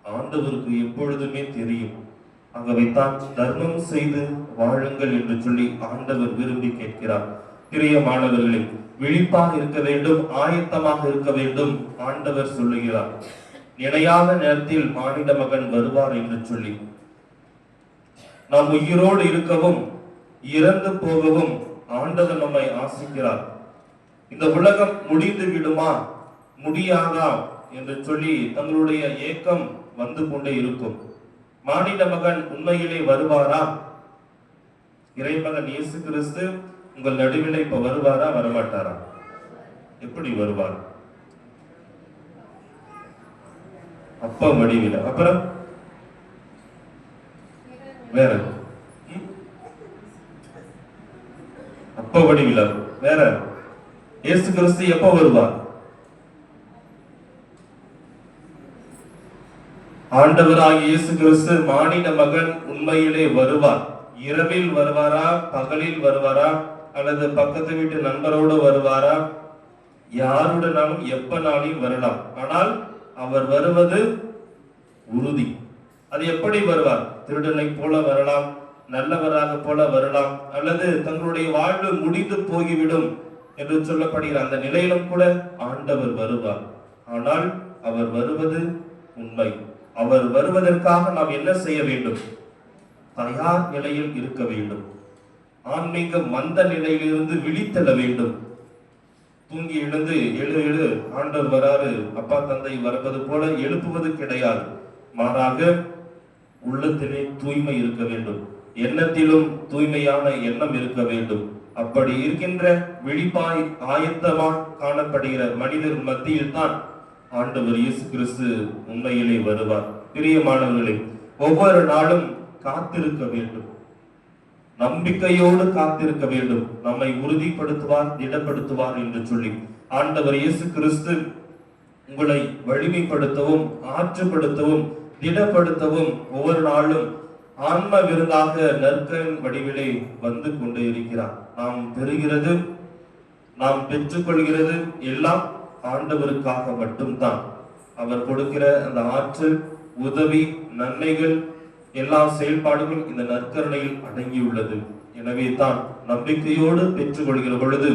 Speaker 3: ஆண்டவருக்கு எப்பொழுதுமே தெரியும். ஆகவே தான் தர்மம் செய்து வாழுங்கள் என்று சொல்லி ஆண்டவர் விரும்பி கேட்கிறார். பிரியமானவர்களே, விழிப்பாக இருக்க வேண்டும், ஆயத்தமாக இருக்க வேண்டும். ஆண்டவர் சொல்லுகிறார், நிலையான நேரத்தில் மானிட மகன் வருவார் என்று சொல்லி. நாம் உயிரோடு இருக்கவும் இறந்து போகவும் ஆண்டவர் நம்மை ஆசிக்கிறார். இந்த உலகம் முடிந்து விடுமா, முடியாதா என்று சொல்லி தங்களுடைய ஏக்கம் வந்து கொண்டே இருக்கும். மானிட மகன் உண்மையிலே வருவாரா? இறைமகன் இயேசு கிறிஸ்து உங்கள் நடுவில் இப்ப வருவாரா, வரமாட்டாரா? எப்படி வருவார்? அப்பா வடிவில. அப்புறம் வேற அப்பா வடிவில வேற. இயேசு கிறிஸ்து எப்ப வருவார்? ஆண்டவராகிய இயேசு கிறிஸ்து மானிட மகன் உண்மையிலே வருவார். இரவில் வருவாரா, பகலில் வருவாரா, அல்லது பக்கத்து வீட்டு நண்பரோடு வருவாரா, யாருடனாலும் எப்பனாலும் வரலாம். ஆனால் அவர் வருவது உறுதி. அது எப்படி வருவார்? திருடனை போல வரலாம், நல்லவராக போல வரலாம், அல்லது தங்களுடைய வாழ்வு முடிந்து போய்விடும் என்று சொல்லப்படுகிற அந்த நிலையிலும் கூட ஆண்டவர் வருவார். ஆனால் அவர் வருவது உண்மை. அவர் வருவதற்காக நாம் என்ன செய்ய வேண்டும்? தயார் நிலையில் இருக்க வேண்டும். ஆன்மீக மந்த நிலையிலிருந்து விழித்தெழ வேண்டும். தூங்கி எழுந்து எழு ஆண்டவர் வராரு, அப்பா தந்தை வருவது போல எழுப்புவது கிடையாது. மாறாக உள்ளத்திலே தூய்மை இருக்க வேண்டும், எண்ணத்திலும் தூய்மையான எண்ணம் இருக்க வேண்டும். அப்படி இருக்கின்ற விழிப்பாய் ஆயத்தமாய் காணப்படுகிற மனிதர் மத்தியில் தான் ஆண்டவர் இயேசு கிறிஸ்து உண்மையிலே வருவார். பிரியமானவர்களே, ஒவ்வொரு நாளும் காத்திருக்க வேண்டும், நம்பிக்கையோடு காத்திருக்க வேண்டும். நம்மை உறுதிப்படுத்துவார், திடப்படுத்துவார் என்று சொல்லி ஆண்டவர் இயேசு கிறிஸ்து உங்களை வலிமைப்படுத்தவும், ஆற்றுப்படுத்தவும், திடப்படுத்தவும் ஒவ்வொரு நாளும் ஆன்ம விருந்தாக நற்கரின் வடிவிலே வந்து கொண்டு இருக்கிறார். நாம் பெறுகிறது, நாம் பெற்றுக்கொள்கிறது எல்லாம் ஆண்டவருக்காக மட்டும்தான். அவர் கொடுக்கிற அந்த ஆற்றல், உதவி, நன்மைகள், எல்லா செயல்பாடுகள் இந்த நற்கருணையில் அடங்கியுள்ளது. எனவே தான் நம்பிக்கையோடு பெற்றுக்கொள்கிற பொழுது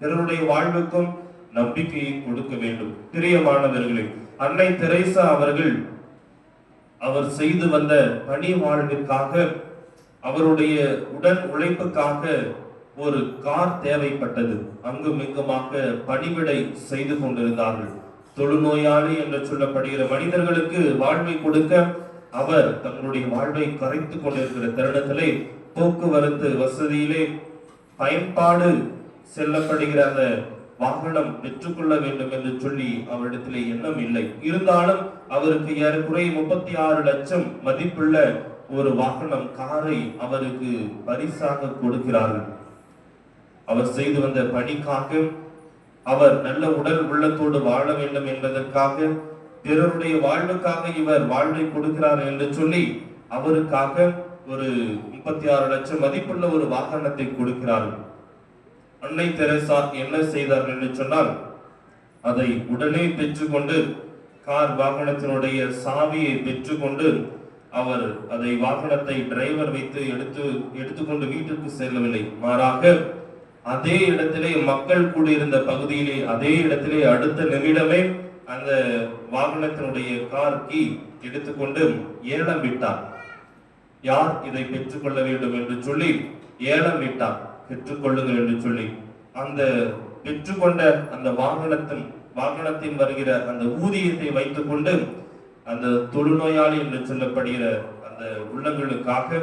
Speaker 3: பிறருடைய வாழ்வுக்கும் நம்பிக்கையை கொடுக்க வேண்டும். பிரியமானவர்களே, அன்னை தெரேசா அவர்கள் அவர் செய்து வந்த பணி வாழ்விற்காக, அவருடைய உடன் உழைப்புக்காக ஒரு கார் தேவைப்பட்டது. அங்கும் இங்குமாக பணிவிடை செய்து கொண்டிருந்தார்கள். தொழுநோயாளி என்று சொல்லப்படுகிற மனிதர்களுக்கு வாழ்வை கொடுக்க அவர் தங்களுடைய வாழ்வை கரைத்துக் கொண்டிருக்கிற தருணத்திலே போக்குவரத்து வசதியிலே பயன்பாடு செல்லப்படுகிற அந்த வாகனம் பெற்றுக்கொள்ள வேண்டும் என்று சொல்லி அவரிடத்திலே எண்ணம் இல்லை. இருந்தாலும் அவருக்கு ஏறக்குறைய 36 லட்சம் மதிப்புள்ள ஒரு வாகனம், காரை அவருக்கு பரிசாக கொடுக்கிறார்கள். அவர் செய்து வந்த பணிக்காக, அவர் நல்ல உடல் உள்ளத்தோடு வாழ வேண்டும் என்பதற்காக, பிறருடைய வாழ்வுக்காக இவர் வாழ்வை கொடுக்கிறார் என்று சொல்லி அவருக்காக ஒரு 36 லட்சம் மதிப்புள்ள ஒரு வாகனத்தை கொடுக்கிறார்கள். அன்னை தெரேசா என்ன செய்தார்கள் என்று சொன்னால், அதை உடனே பெற்றுக்கொண்டு, கார் வாகனத்தினுடைய சாவியை பெற்றுக்கொண்டு, அவர் அதை வாகனத்தை டிரைவர் வைத்து எடுத்துக்கொண்டு வீட்டிற்கு செல்லவில்லை. மாறாக அதே இடத்திலே, மக்கள் கூடியிருந்த பகுதியிலே, அதே இடத்திலே அடுத்த நிமிடமே அந்த வாகனத்தினுடைய கார் கீ எடுத்துக்கொண்டு ஏலம் விட்டார். யார் இதை பெற்றுக்கொள்ள வேண்டும் என்று சொல்லி ஏலம் விட்டார். பெற்றுக்கொள்ளுங்கள் என்று சொல்லி அந்த பெற்றுக்கொண்ட அந்த வாகனத்தின் வருகிற அந்த ஊதியத்தை வைத்துக் கொண்டு அந்த தொழுநோயாளி என்று சொல்லப்படுகிற அந்த உள்ளங்களுக்காக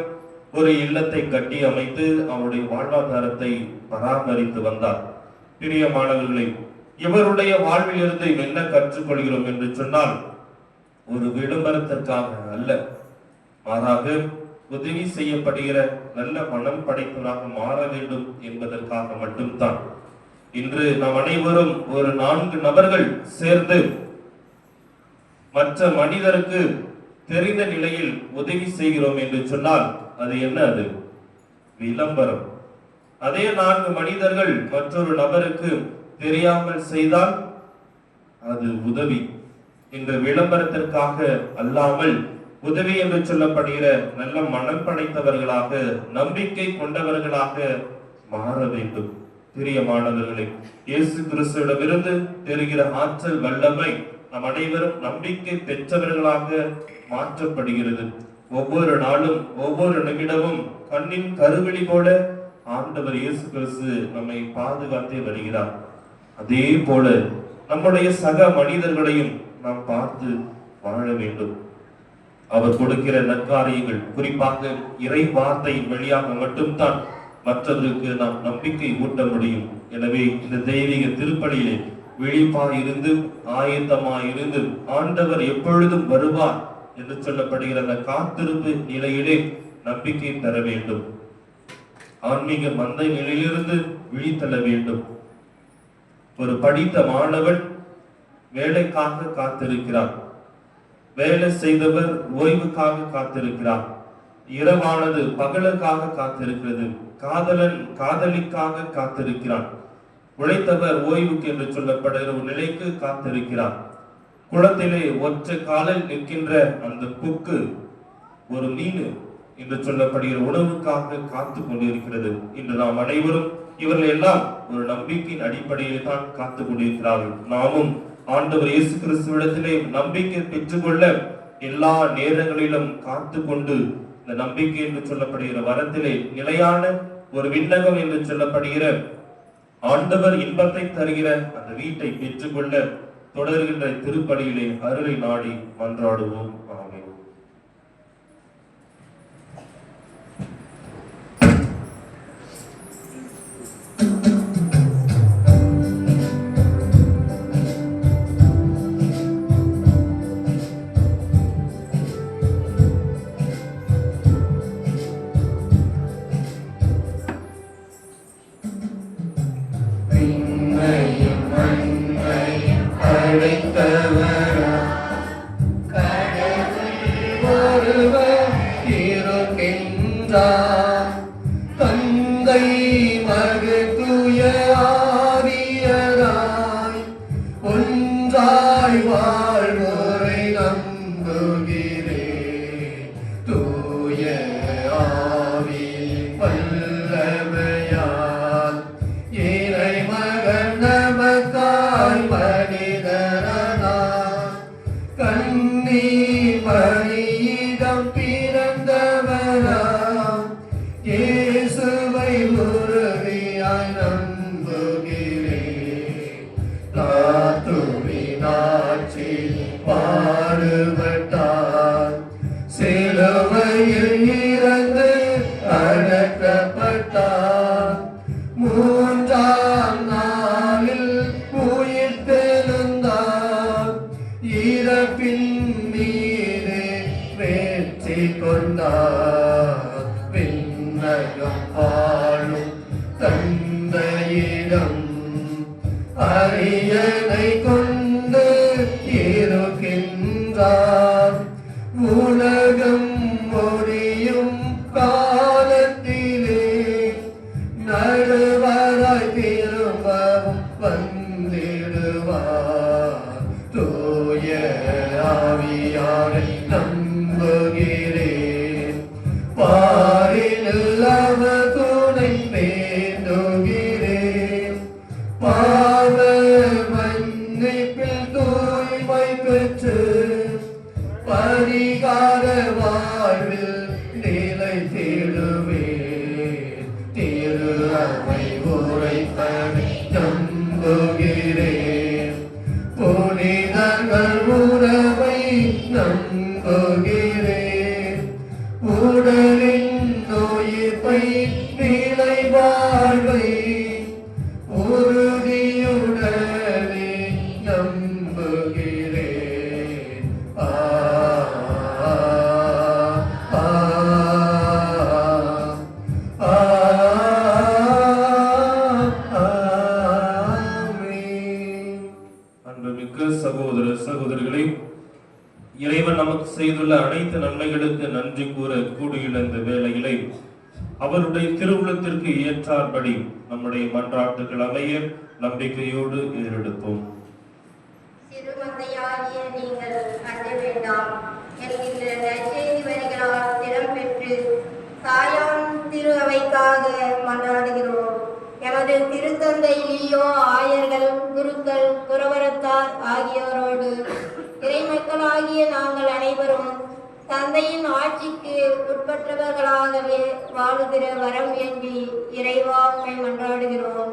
Speaker 3: ஒரு இல்லத்தை கட்டி அமைத்து அவருடைய வாழ்வாதாரத்தை பராமரித்து வந்தார். பிரியமானவர்களை, இவருடைய வாழ்வில் இருந்து என்ன கற்றுக்கொள்கிறோம் என்று சொன்னால், ஒரு விளம்பரத்திற்காக அல்ல, மாறாக உதவி செய்யப்படுகிற நல்ல மனம் படைத்தவராக மாற வேண்டும் என்பதற்காக மட்டும்தான். இன்று நாம் அனைவரும் ஒரு 4 நபர்கள் சேர்ந்து மற்ற மனிதருக்கு தெரிந்த நிலையில் உதவி செய்கிறோம் என்று சொன்னால் அது என்ன? அது விளம்பரம். அதே 4 மனிதர்கள் மற்றொரு நபருக்கு தெரியாமல் செய்தால் அது உதவி. இந்த விளம்பரத்திற்காக அல்லாமல் உதவி என்று சொல்லப்படுகிற நல்ல மனம் படைத்தவர்களாக, நம்பிக்கை கொண்டவர்களாக மாற வேண்டும். பிரியமானவர்களே, இயேசு கிறிஸ்துவிடமிருந்து தெரிகிற ஆற்றல், வல்லமை நம் அனைவரும் நம்பிக்கை பெற்றவர்களாக மாற்றப்படுகிறது. ஒவ்வொரு நாளும், ஒவ்வொரு நிமிடமும் கண்ணின் கருவிழி போல ஆண்டவர் இயேசு கிறிஸ்து நம்மை பாதுகாத்தே வருகிறார். அதே போல நம்முடைய சக மனிதர்களையும் நாம் பார்த்து வாழ வேண்டும். அவர் கொடுக்கிற நற்காரியங்கள், குறிப்பாக இறை வார்த்தை வழியாக மட்டும்தான் மற்றவர்களுக்கு நாம் நம்பிக்கை ஊட்ட முடியும். எனவே இந்த தெய்வீக திருப்பலியிலே விழிப்பாய் இருந்து ஆயத்தமாய் இருந்து ஆண்டவர் எப்பொழுதும் வருவார் என்று சொல்லப்படுகிற அந்த காத்திருப்பு நிலையிலே நம்பிக்கை பெற வேண்டும். ஆன்மீக மந்தை நிலையிலிருந்து விழித்தள்ள வேண்டும். ஒரு படித்த மாணவன் வேலைக்காக காத்திருக்கிறார். வேலை செய்தவர் ஓய்வுக்காக காத்திருக்கிறார். இரவானது பகலுக்காக காத்திருக்கிறது. காதலன் காதலிக்காக காத்திருக்கிறான். உழைத்தவர் ஓய்வுக்கு என்று சொல்லப்படுகிற ஒரு நிலைக்கு காத்திருக்கிறார். குளத்திலே ஒற்றை காலில் நிற்கின்ற அந்த புக்கு ஒரு மீன் என்று சொல்லப்படுகிற உணவுக்காக காத்து கொண்டிருக்கிறது. இன்று நாம் அனைவரும் இவர்கள் எல்லாம் ஒரு நம்பிக்கையின் அடிப்படையில் தான் காத்து கொண்டிருக்கிறார்கள். நாமும் ஆண்டவர் இயேசு கிறிஸ்துவிடத்திலே நம்பிக்கை பெற்றுக்கொள்ள எல்லா நேரங்களிலும் காத்து கொண்டு இந்த நம்பிக்கை என்று சொல்லப்படுகிற வரத்திலே நிலையான ஒரு விண்ணகம் என்று சொல்லப்படுகிற ஆண்டவர் இன்பத்தை தருகிற அந்த வீட்டை பெற்றுக்கொள்ள தொடர்கின்ற திருப்பலியிலே அருளை நாடி மன்றாடுவோம். ஆமென்.
Speaker 5: விண்ணையும் மண்ணையும் படைத்தவரா ஒருவர் இருக்கின்றார். தந்தை மகு தூய ஆவியராய் ஒன்றாய் வாழ்வோரை நம்புகிறேன். தூய ஆவி வல்லமையால் இறைமகன் நமக்காய் மனிதரானார். கன்னி மரியிடம் பிறந்தவராம் இயேசுவை உறுதியாய் நம்புகிறேன். பிலாத்துவின் ஆட்சியில் பாடுபட்டார். சிலுவையில் இறந்து அடக்கப்பட்டார். மூன்றாம் நாளில் உயிர்த்தெழுந்தார். இறப்பின் மீது வெற்றி கொண்டார். விண்ணகம் வாழும் தந்தையிடம் அரியணை கொண்டு இருக்கின்றார். உலகம் முடியும் காலத்திலே நடுவராய் திரும்பவும் வந்திடுவார். தூய ஆவியாரை நம்புகிறேன். பாரில் அவர் துணை வேண்டுகிறேன். பாவ மன்னிப்பில் தூய்மை பெற்று பரிகார வாழ்வில் நிலை தேடுவேன். திரு அவை உரைப்பதை நம்புகிறேன். புனிதர்கள் உறவை நம்புகிறேன். உடலின் நோயிப்பை நிலை வாழ்வை உறுதியுடனே நம்புகிறேன்.
Speaker 3: அன்புமிக்க சகோதர சகோதரிகளே, இறைவன் நமக்கு செய்துள்ள அனைத்து நன்மைகளுக்கு நன்றி கூற கூடியுள்ள இந்த வேளையிலே அவருடைய திருவுளத்திற்கு ஏற்றாற்படி நம்முடைய மன்றாட்டுகள் அமைய நம்பிக்கையோடு ஏறெடுப்போம்.
Speaker 2: சிறுமந்தையாகிய நீங்கள் அஞ்ச வேண்டாம் என்கின்ற நற்செய்தி வரிகளால் திறம் பெற்று தாயான் திரு அவைக்காக மன்றாடுகிறோம். எமது திருத்தந்தை லியோ ஆயர்கள், குருக்கள், குரவரத்தார் ஆகியோரோடு இறைமக்களாகிய நாங்கள் அனைவரும் தந்தையின் ஆட்சிக்கு உட்பட்டவர்களாகவே வாழுகிற வரம் வேண்டி இறைவாமை மன்றாடுகிறோம்.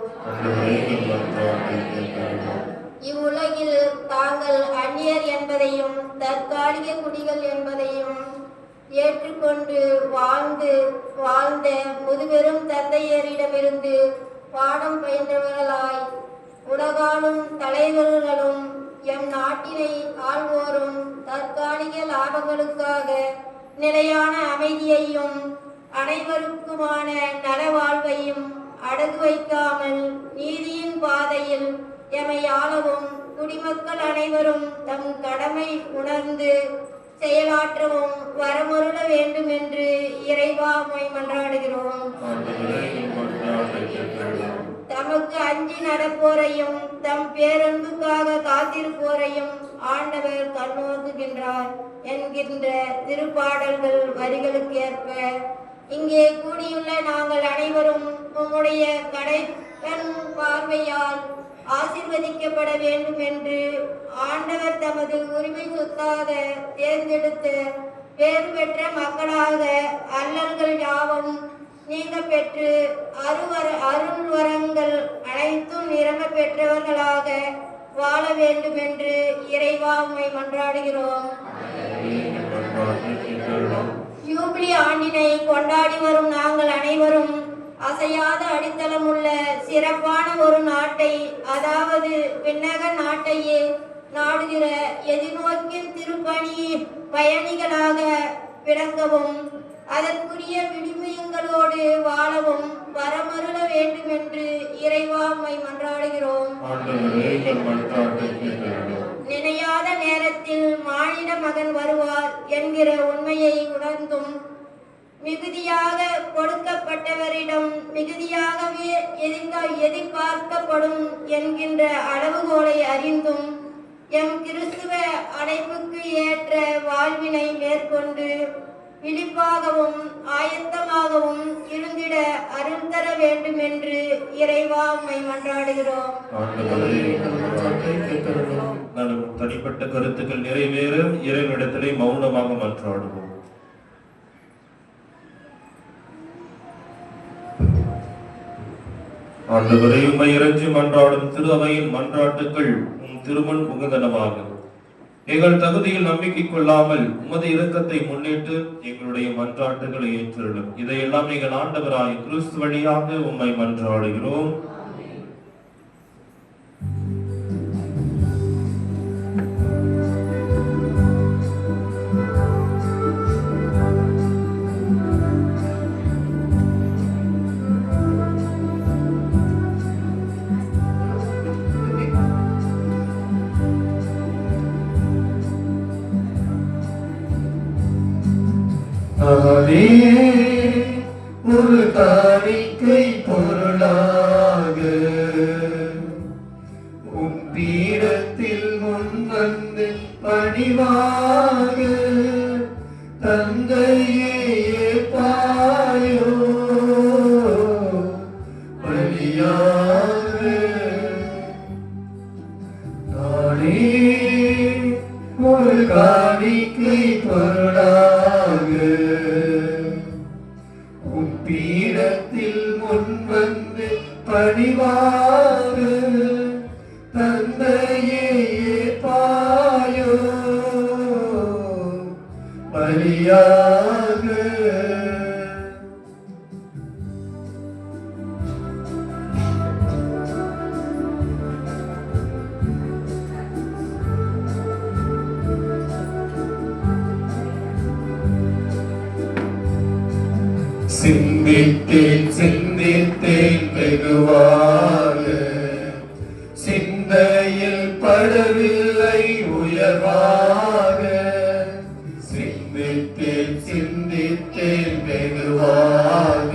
Speaker 2: இவ்வுலகில் தாங்கள் அந்நியர் என்பதையும் தற்காலிக குடிகள் என்பதையும் ஏற்றுக்கொண்டு வாழ்ந்த முதுபெரும் தந்தையரிடமிருந்து பாடம் பயின்றவர்களாய் உலகாலும் தலைவர்களும் எம் நாட்டினை ஆள்வோரும் தற்காலிக லாபங்களுக்காக நிலையான அமைதியையும் அனைவருக்குமான நலவாழ்வையும் அடகு வைக்காமல் நீதியின் பாதையில் எமை ஆளவும் குடிமக்கள் அனைவரும் தம் கடமை உணர்ந்து செயலாற்றவும் வரமருள வேண்டும் என்று இறைவா உம்மை மன்றாடுகிறோம். தமக்கு அஞ்சி நடப்போரையும் தம் பேரன்புக்காக காத்திருப்போரையும் ஆண்டவர் கண்ணோக்குகின்றார் என்கின்ற திருப்பாடல்கள் வரிகளுக்கு ஏற்ப இங்கே கூடியுள்ள நாங்கள் அனைவரும் உம்முடைய கடைக்கண் பார்வையால் ஆசீர்வதிக்கப்பட வேண்டும் என்று ஆண்டவர் தமது உரிமை சொத்தாக தேர்ந்தெடுத்த பேறு பெற்ற மக்களாக அல்லல்கள் யாவும் நீங்க பெற்று அருள் வரங்கள் அனைத்தும் நிரம்ப பெற்றவர்களாக வாழ வேண்டும் என்று இறைவா உம்மை மன்றாடுகிறோம். யூபிலி ஆண்டினை கொண்டாடி வரும் நாங்கள் அனைவரும் அசையாத அடித்தளம் உள்ள சிறப்பான ஒரு நாட்டை, அதாவது விண்ணக நாட்டையே நாடுகிற எதிர்நோக்கின் திருப்பணி பயணிகளாக விளங்கவும் அதற்குரிய விடுமியங்களோடு வாழவும் வரமருள வேண்டும் என்று இறைவா உம்மை மன்றாடுகிறோம். நினையாத நேரத்தில் மானிட மகன் வருவார் என்கிற உண்மையை உணர்ந்தும் மிகுதியாக கொடுக்கப்பட்டவரிடம் மிகுதியாகவே எதிர்பார்க்கப்படும் என்கின்ற அளவுகோலை அறிந்தும் எம் கிறிஸ்துவ அழைப்புக்கு ஏற்ற வாழ்வினை மேற்கொண்டு விழிப்பாகவும் ஆயத்தமாகவும் இருந்திட அருள் தர வேண்டும் என்று இறைவா உம்மை மன்றாடுகிறோம்.
Speaker 3: தனிப்பட்ட கருத்துக்கள் நிறைவேற இறைவனிடத்திலே மௌனமாக மன்றாடுவோம். ஆண்டவரே, உம்மை இறைஞ்சி மன்றாடும் திரு அவையின் மன்றாட்டுக்கள் உம் திருமண் உகந்தனமாக எங்கள் தகுதியில் நம்பிக்கை கொள்ளாமல் உமது இரக்கத்தை முன்னிட்டு எங்களுடைய மன்றாட்டுகளை ஏற்றுள்ளோம். இதையெல்லாம் எங்கள் ஆண்டவராய் கிறிஸ்து வழியாக உம்மை மன்றாடுகிறோம்.
Speaker 5: ஒரு காணிக்கை பொருளாக உம் பீடத்தில் முன்வந்து பணிவாக தந்தையே பாயோ பலியாக நானே ஒரு காணிக்கை பொருளாக பீடத்தில் முன்வந்து பணிவாக தந்தையே பாயோ பலியாக சிந்தித்தேன் வெகுவாக சிந்தையில் படவில்லை உயர்வாக சிந்தித்தேன் வெகுவாக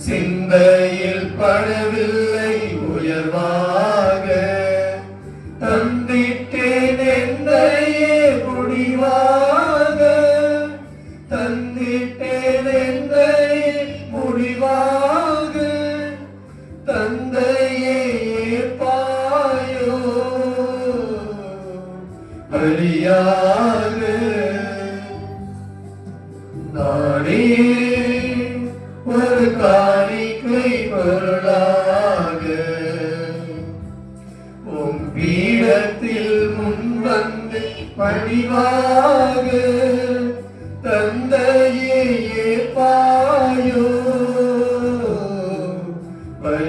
Speaker 5: சிந்தையில் படவில்லை உயர்வாக தந்திட்டேன் என்னையே முடிவாக தந்திட்டேன் என்னையே முடிவாக தந்தையே பாயோ பலியாக நானே ஒரு காணிக்கை பொருளாக உம் பீடத்தில் முன்வந்து பணிவாக தந்தையே பாயோ பலியாக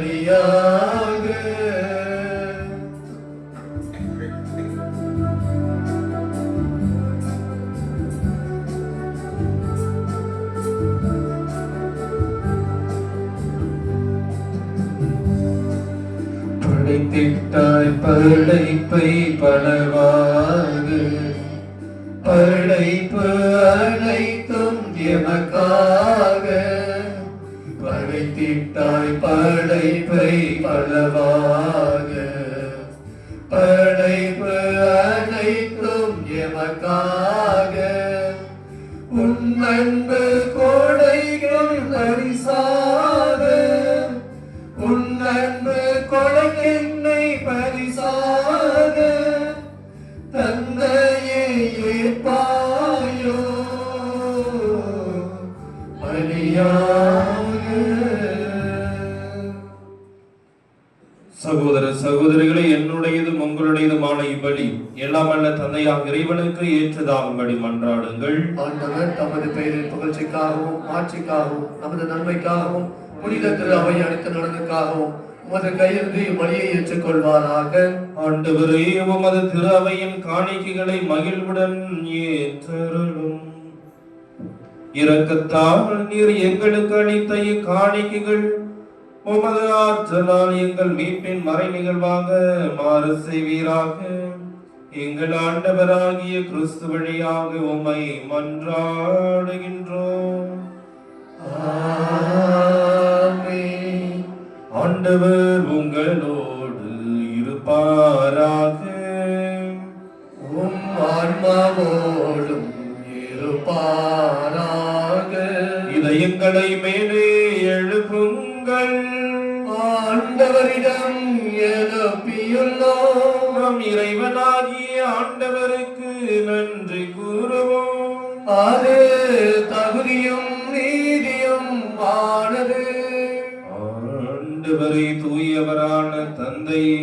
Speaker 5: படைத்திட்டாய் படைப்பை பலவாக, படைப்பு அனைத்தும் எமக்காக. படைத்திட்டாய் படைப்பை பலவாக, படைப்பு அனைத்தும் எமக்காக. உன் அன்பு கொடைகள் பரிசாக, உன் அன்பு கொடைக்கென்னை பரிசாக தந்தையே ஏற்பாயோ பலியாக.
Speaker 3: சகோதர சகோதரிகளை, என்னுடையதும் உங்களுடையதுமான இப்பலி எல்லாம் அல்ல தந்தையாக இறைவனுக்கு ஏற்றதாகும்படி மன்றாடுங்கள்.
Speaker 5: ஆண்டவர் தமது பெயரின் புகழ்ச்சிக்காகவும் ஆட்சிக்காகவும் நமது நன்மைக்காகவும் புனித திரு அவை அளித்த நலனுக்காகவும் உமது கையிலிருந்து இவ்வழியை ஏற்றுக்கொள்வாராக.
Speaker 3: ஆண்டவரே, உமது திரு அவையின் காணிக்கைகளை மகிழ்வுடன் ஏற்றருளும். இரக்கத்தால் நீர் எங்களுக்கு அளித்த இக்காணிக்கைகள் உமது ஆற்றலால் எங்கள் மீட்பின் மறை நிகழ்வாக மாறு செய்வீராக. எங்கள் ஆண்டவராகிய கிறிஸ்து வழியாக உம்மை மன்றாடுகின்றோம்.
Speaker 5: ஆமென்.
Speaker 3: ஆண்டவர் உங்களோடு இருப்பாராக.
Speaker 5: உம் ஆன்மாவோடும் இருப்பாராக.
Speaker 3: இதயங்களை மேலே எழுப்புங்கள்.
Speaker 5: ஆண்டவரிடம் எழுப்பியுள்ளோம்.
Speaker 3: நம் இறைவனாகிய ஆண்டவருக்கு நன்றி கூறுவோம்.
Speaker 5: அது தகுதியும் நீதியும் ஆனது.
Speaker 3: ஆண்டவரை தூயவரான தந்தையே,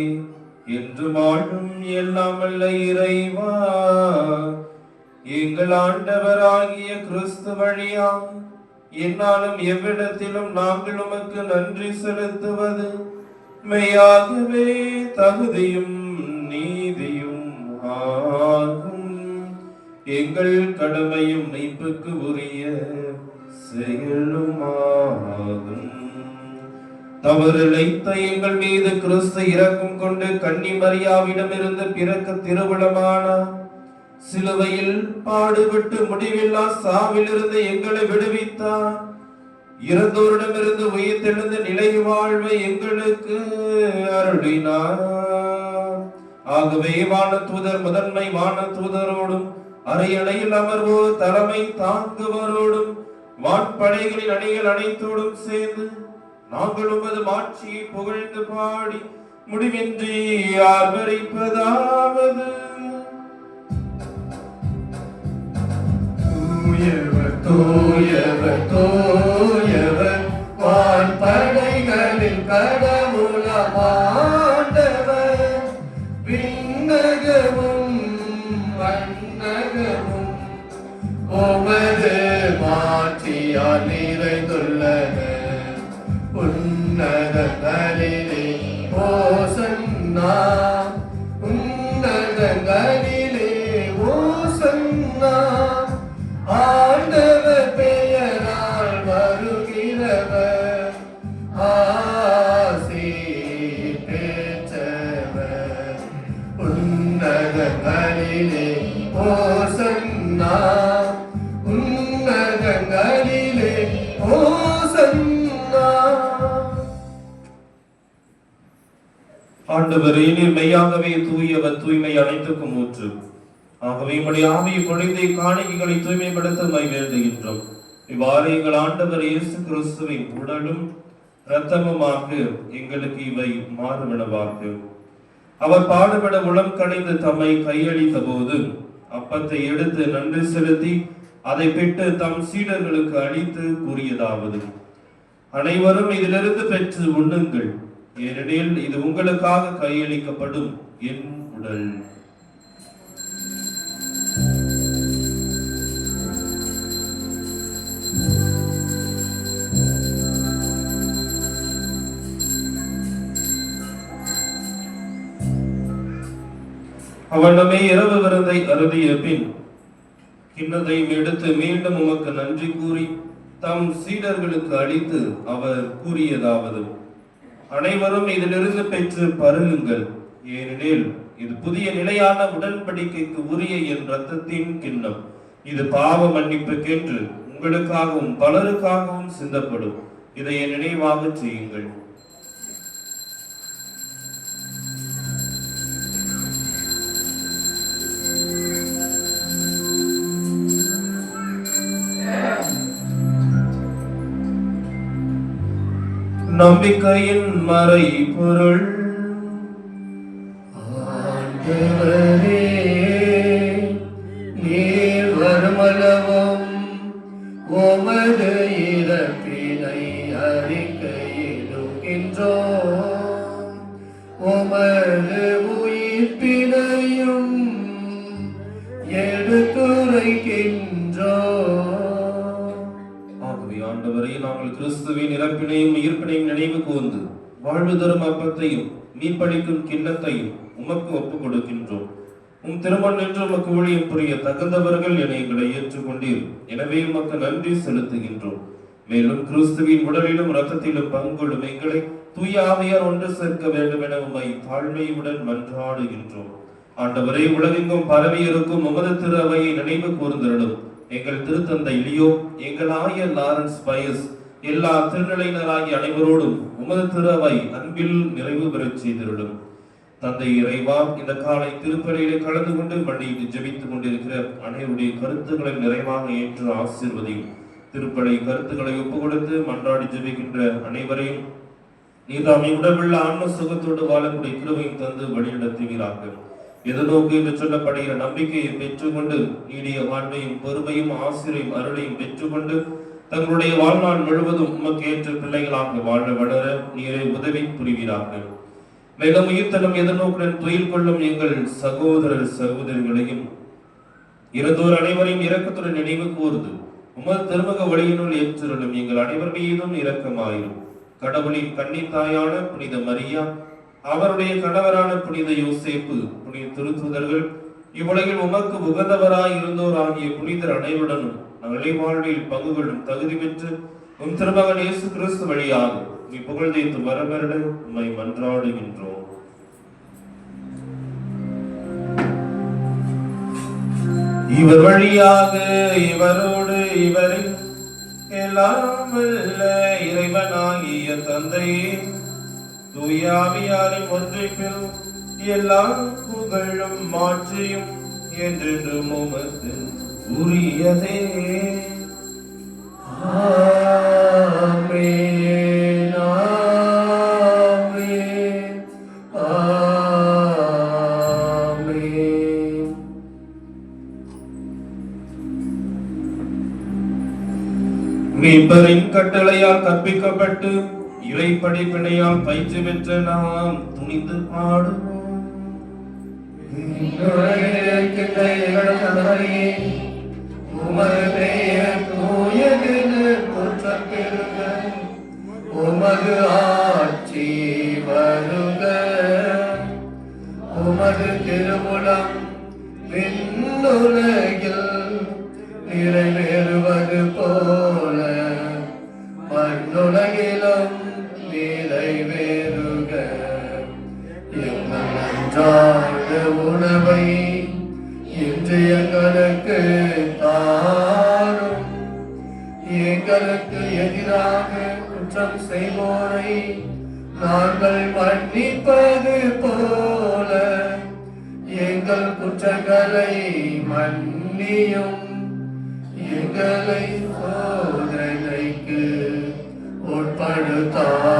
Speaker 3: என்று வாழும் எல்லாம் வல்ல இறைவா, எங்கள் ஆண்டவராகிய கிறிஸ்து வழியாக என்னாலும் எவ்விடத்திலும் நாங்கள் உமக்கு நன்றி செலுத்துவது மெய்யாகவே தகுதியும் நீதியும் ஆகும். எங்கள் கடமையும் மீட்புக்கு உரிய செயலுமாகும். தவறிழைத்த எங்கள் மீது கிறிஸ்து இரக்கம் கொண்டு கன்னி மரியாவிடமிருந்து பிறக்க திருவிழமானார். சிலுவையில் பாடுபட்டு முடிவில்லா சாவிலிருந்து எங்களை விடுவித்தார். இறந்தோரிடமிருந்து உயிர்த்தெழுந்த நிலை வாழ்வை எங்களுக்கு அருளினார். ஆகவே வானதூதர் முதன்மை வானதூதரோடும் அரியணையில் அமர்வோர் தலைமை தாங்குவோரோடும் வான்படைகளின் அணிகள் அனைத்தோடும் சேர்ந்து நாங்கள் உமது மாட்சியை புகழ்ந்து பாடி முடிவின்றி ஆர்ப்பரிப்பதாவது:
Speaker 5: தூயவர் தூயவர் தூயவர் வான்படைகளின் கடவுளமாண்டவர். விண்ணகமும் மண்ணகமும் உமது மாட்சியால் நிறைந்துள்ளன. உன்னதங்களிலே ஓசன்னா, உன்னதங்களிலே ஓசன்னா. ஆண்டவர் பெயரால் வருகிறவர் ஆசி பெற்றவர். உன்னதங்களிலே ஓசன்னா, உன்னதங்களிலே ஓசன்னா.
Speaker 3: ஆண்டவரே, நீர் மெய்யாகவே தூயவர், தூய்மை அனைத்துக்கும் ஊற்று. ஆகவே உம்முடைய ஆவியை பொழிந்து காணிக்கைகளை தூய்மைப்படுத்த மை வேண்டுகின்றோம். இவ்வாறு எங்கள் ஆண்டவர் இயேசு கிறிஸ்துவின் உடலும் இரத்தமுமாக எங்களுக்கு இவை மாறுபடவாக. அவர் பாடுபட உளம் கணிந்து தம்மை கையளித்த போது அப்பத்தை எடுத்து நன்றி செலுத்தி அதை பிட்டு தம் சீடர்களுக்கு அளித்து கூறியதாவது: அனைவரும் இதிலிருந்து பெற்று உண்ணுங்கள், ஏனெனில் இது உங்களுக்காக கையளிக்கப்படும் என் உடல். அவனமே இரவு விருந்தை அருந்திய பின் கிண்ணத்தையும் எடுத்து மீண்டும் உமக்கு நன்றி கூறி தம் சீடர்களுக்கு அளித்து அவர் கூறியதாவது: அனைவரும் இதிலிருந்து பெற்று பருகுங்கள், ஏனெனில் இது புதிய நிலையான உடன்படிக்கைக்கு உரிய என் இரத்தத்தின் கிண்ணம். இது பாவ மன்னிப்புக்கென்று உங்களுக்காகவும் பலருக்காகவும் சிந்தப்படும். இதை என் நினைவாக செய்யுங்கள். நம்பிக்கையின் மறைபொருள்.
Speaker 5: ஆண்டவரே, நீர் வருமளவும் உமது இறப்பினை அறிக்கையிடுகின்றோம், உமது உயிர்ப்பினையும் எடுத்துரைக்கின்றோம்.
Speaker 3: ஆண்டவரே, நாங்கள் கிறிஸ்துவின் இறப்பினையும் உயிர்ப்பினையும் நினைவு கூர்ந்து வாழ்வு தரும் அப்பத்தையும் மீட்பளிக்கும் கிண்ணத்தையும் உமக்கு ஒப்புக் கொடுக்கின்றோம். உம் திருமண் என்று உமக்கு ஊழியம் புரிய தகுந்தவர்கள் என எங்களை ஏற்றுக்கொண்டீர். எனவே உமக்கு நன்றி செலுத்துகின்றோம். மேலும் கிறிஸ்துவின் உடலிலும் இரத்தத்திலும் பங்கொள்ளும் எங்களை தூய ஆவியார் ஒன்று சேர்க்க வேண்டும் என உம்மை தாழ்மையுடன் மன்றாடுகின்றோம். ஆண்டவரே, உலகெங்கும் பரவி இருக்கும் உமது திரு அவையை நினைவு கூர்ந்திருடும். எங்கள் திருத்தந்தை லியோ, எங்கள் ஆயர் லாரன்ஸ் பயஸ், எல்லா திருநிலையினராகிய அனைவரோடும் உமது திரு அவை அன்பில் நிறைவு பெறச் செய்திருடும். தந்தை இறைவா, இந்த காலை திருப்பலியிலே கலந்து கொண்டு பள்ளியிட்டு ஜெபித்துக் கொண்டிருக்கிற அனைவருடைய கருத்துக்களை நிறைவாக ஏற்று ஆசீர்வதியும். திருப்பலி கருத்துக்களை ஒப்புக் கொடுத்து மன்றாடி ஜெபிக்கின்ற அனைவரையும் நீதாமை உடவுள்ள ஆன்ம சுகத்தோடு வாழக்கூடிய கிருபையும் தந்து வழிநடத்துவீராக. எதிர்நோக்கு என்று சொல்லப்படுகிற நம்பிக்கையை பெற்றுக்கொண்டு நீடிய வாழ்வையும் பொறுமையும் ஆசிரியையும் அருளையும் பெற்றுக்கொண்டு தங்களுடைய வாழ்நாள் முழுவதும் உமக்கு ஏற்ற பிள்ளைகளாக வாழ வளர நீரை உதவி புரிவீராக. மேலும் உயிர்த்தனம் எதிர்நோக்குடன் துயில் கொள்ளும் எங்கள் சகோதரர் சகோதரிகளையும் இறந்தோர் அனைவரையும் இரக்கத்துடன் நினைவு கூர்ந்து உமது திருமுக வழியினுள் ஏற்றிருளும் எங்கள் அனைவர் மீதும் இரக்கமாயிரும். கடவுளின் கன்னித்தாயான புனித மரியா, அவருடைய கணவரான புனித யோசேப்பு, புனித திருத்தூதர்கள், இவ்வுலகில் உமக்கு உகந்தவராய் இருந்தோர் ஆகிய புனிதர் அனைவருடனும் நாளை வாழ்வில் பங்கு கொள்ளும் தகுதி பெற்று உம் திருமகன் இயேசு கிறிஸ்து வழியாக நீ புகழ்ந்தேத்து வரமருட உம்மை மன்றாடுகின்றோம். இவர் வழியாக இவரோடு இவரில் எல்லாம் வல்ல இறைவனாகிய தந்தையே, தூயாவியாரின் ஒன்றிப்பில் எல்லா புகழும் மாற்றியும் என்றென்றும் உமக்கு உரியதே.
Speaker 5: ஆமென், ஆமென், ஆமென்.
Speaker 3: மீட்பரின் கட்டளையால் கற்பிக்கப்பட்டு இறை படிப்பினையால் பயிற்சி பெற்ற நாம் துணிந்து பாடுவோம்.
Speaker 5: உமது பெயர் தூயதென போற்றப் பெறுக, உமது ஆட்சி வருக, உமது திருவுளம் விண்ணுலகில் நிறைவேறுவது போல மண்ணுலகிலும் நிறைவேறுக. எங்கள் அன்றாட உணவை இன்று எங்களுக்கு தாரும். எங்களுக்கு எதிராக குற்றம் செய்வோரை நாங்கள் மன்னிப்பது போல எங்கள் குற்றங்களை மன்னியும். எங்களை சோதனைக்கு உட்படுத்தாதேயும்,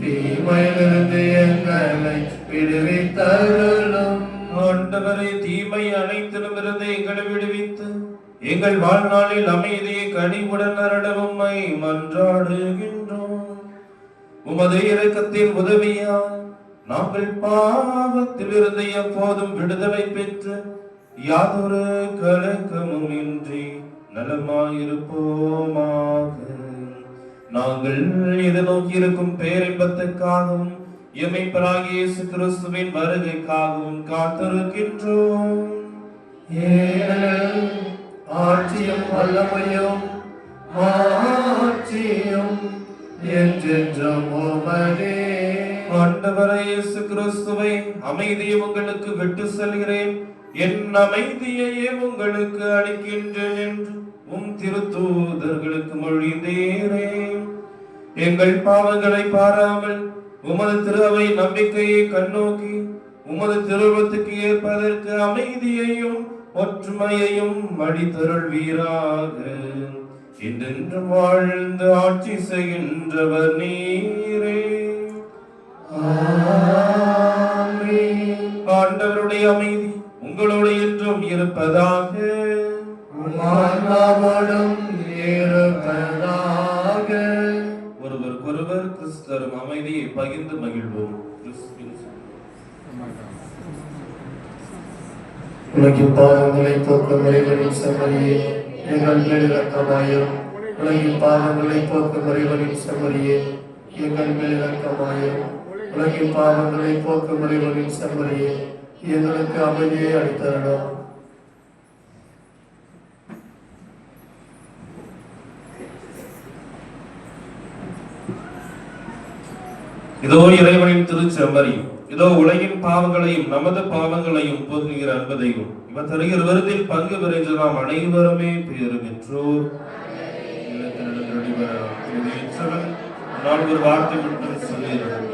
Speaker 5: தீமையிலிருந்து எங்களை விடுவித்தருளும்.
Speaker 3: ஆண்டவரே, தீமை அனைத்திலும் இருந்து எங்களை விடுவித்து எங்கள் வாழ்நாளில் அமைதியை கனிவுடன் அருளவும் உம்மை மன்றாடுகின்றோம். உமது இரக்கத்தின் உதவியால் நாங்கள் பாவத்தில் இருந்து எப்போதும் விடுதலை பெற்று யாதொரு கலக்கமும் இன்றி நலமாயிருப்போமாக. நாங்கள் எதிர்நோக்கி இருக்கும் பேரின்பத்துக்காகவும் எமைப்பராகிய இயேசு கிறிஸ்துவின் வருகைக்காகவும் காத்திருக்கின்றோம்.
Speaker 5: ஏனெனில் ஆட்சியும் வல்லமையும் மாட்சியும் என்றென்றும் உமதே.
Speaker 3: ஆண்டவரே இயேசு கிறிஸ்துவை, அமைதியை உங்களுக்கு விட்டு செல்கிறேன், என் அமைதியையே உங்களுக்கு அளிக்கின்றேன் என்று உம் திருத்தூதர்களுக்கு மொழிந்தீரே. எங்கள் பாவங்களை பாராமல் உமது திருவை நம்பிக்கையை கண்ணோக்கி உமது திருவுளத்துக்கு ஏற்பதற்கு அமைதியையும் ஒற்றுமையையும் அளித்தருள்வீராக. என்றென்றும் வாழ்ந்து ஆட்சி செய்கின்றவர் நீரே. ஆண்டவருடைய அமைதி உங்களோடு என்றும் இருப்பதாக. ஒருவருக்கொருவர் கிறிஸ்தரும் அமைதியை பகிர்ந்து மகிழ்வோம்.
Speaker 5: உலகின் பாவங்களை போக்கும் இறைவனின் செம்மறியே, எங்கள் மேல் இரக்கமாயிரும். உலகின் பாவங்களை போக்கும் இறைவனின் செம்மறியே, எங்கள் மேல் இரக்கமாயிரும். உலகின் பாவங்களை போக்கும் இறைவனின் செம்மறியே, எங்களுக்கு அமைதியை அளித்தருளும்.
Speaker 3: இதோ இறைவனின் திருச்செம்மறி, இதோ உலகின் பாவங்களையும் நமது பாவங்களையும் போக்குகிற அன்பு தெய்வம். இவர் தருகிற விருதில் பங்கு பெறுகின்ற நாம் அனைவருமே பேரும் என்றோர். நான் ஒரு வார்த்தை மட்டும் சொல்லிடுறேன்.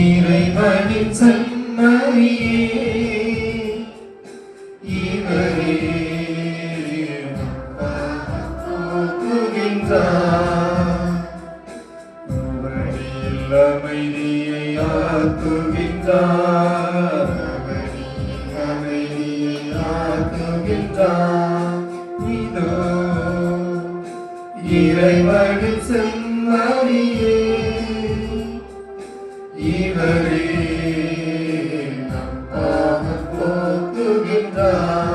Speaker 5: இறைவனின் செம்மறியே, இவரே போக்குகின்றார், அவரில் அமைதியை ஆக்குகின்றார், அவரில் அமைதியை ஆக்குகின்றார். இதோ இறைவனின் செம்மறியே, இவரே நம் பாவம் போக்குகின்றார்.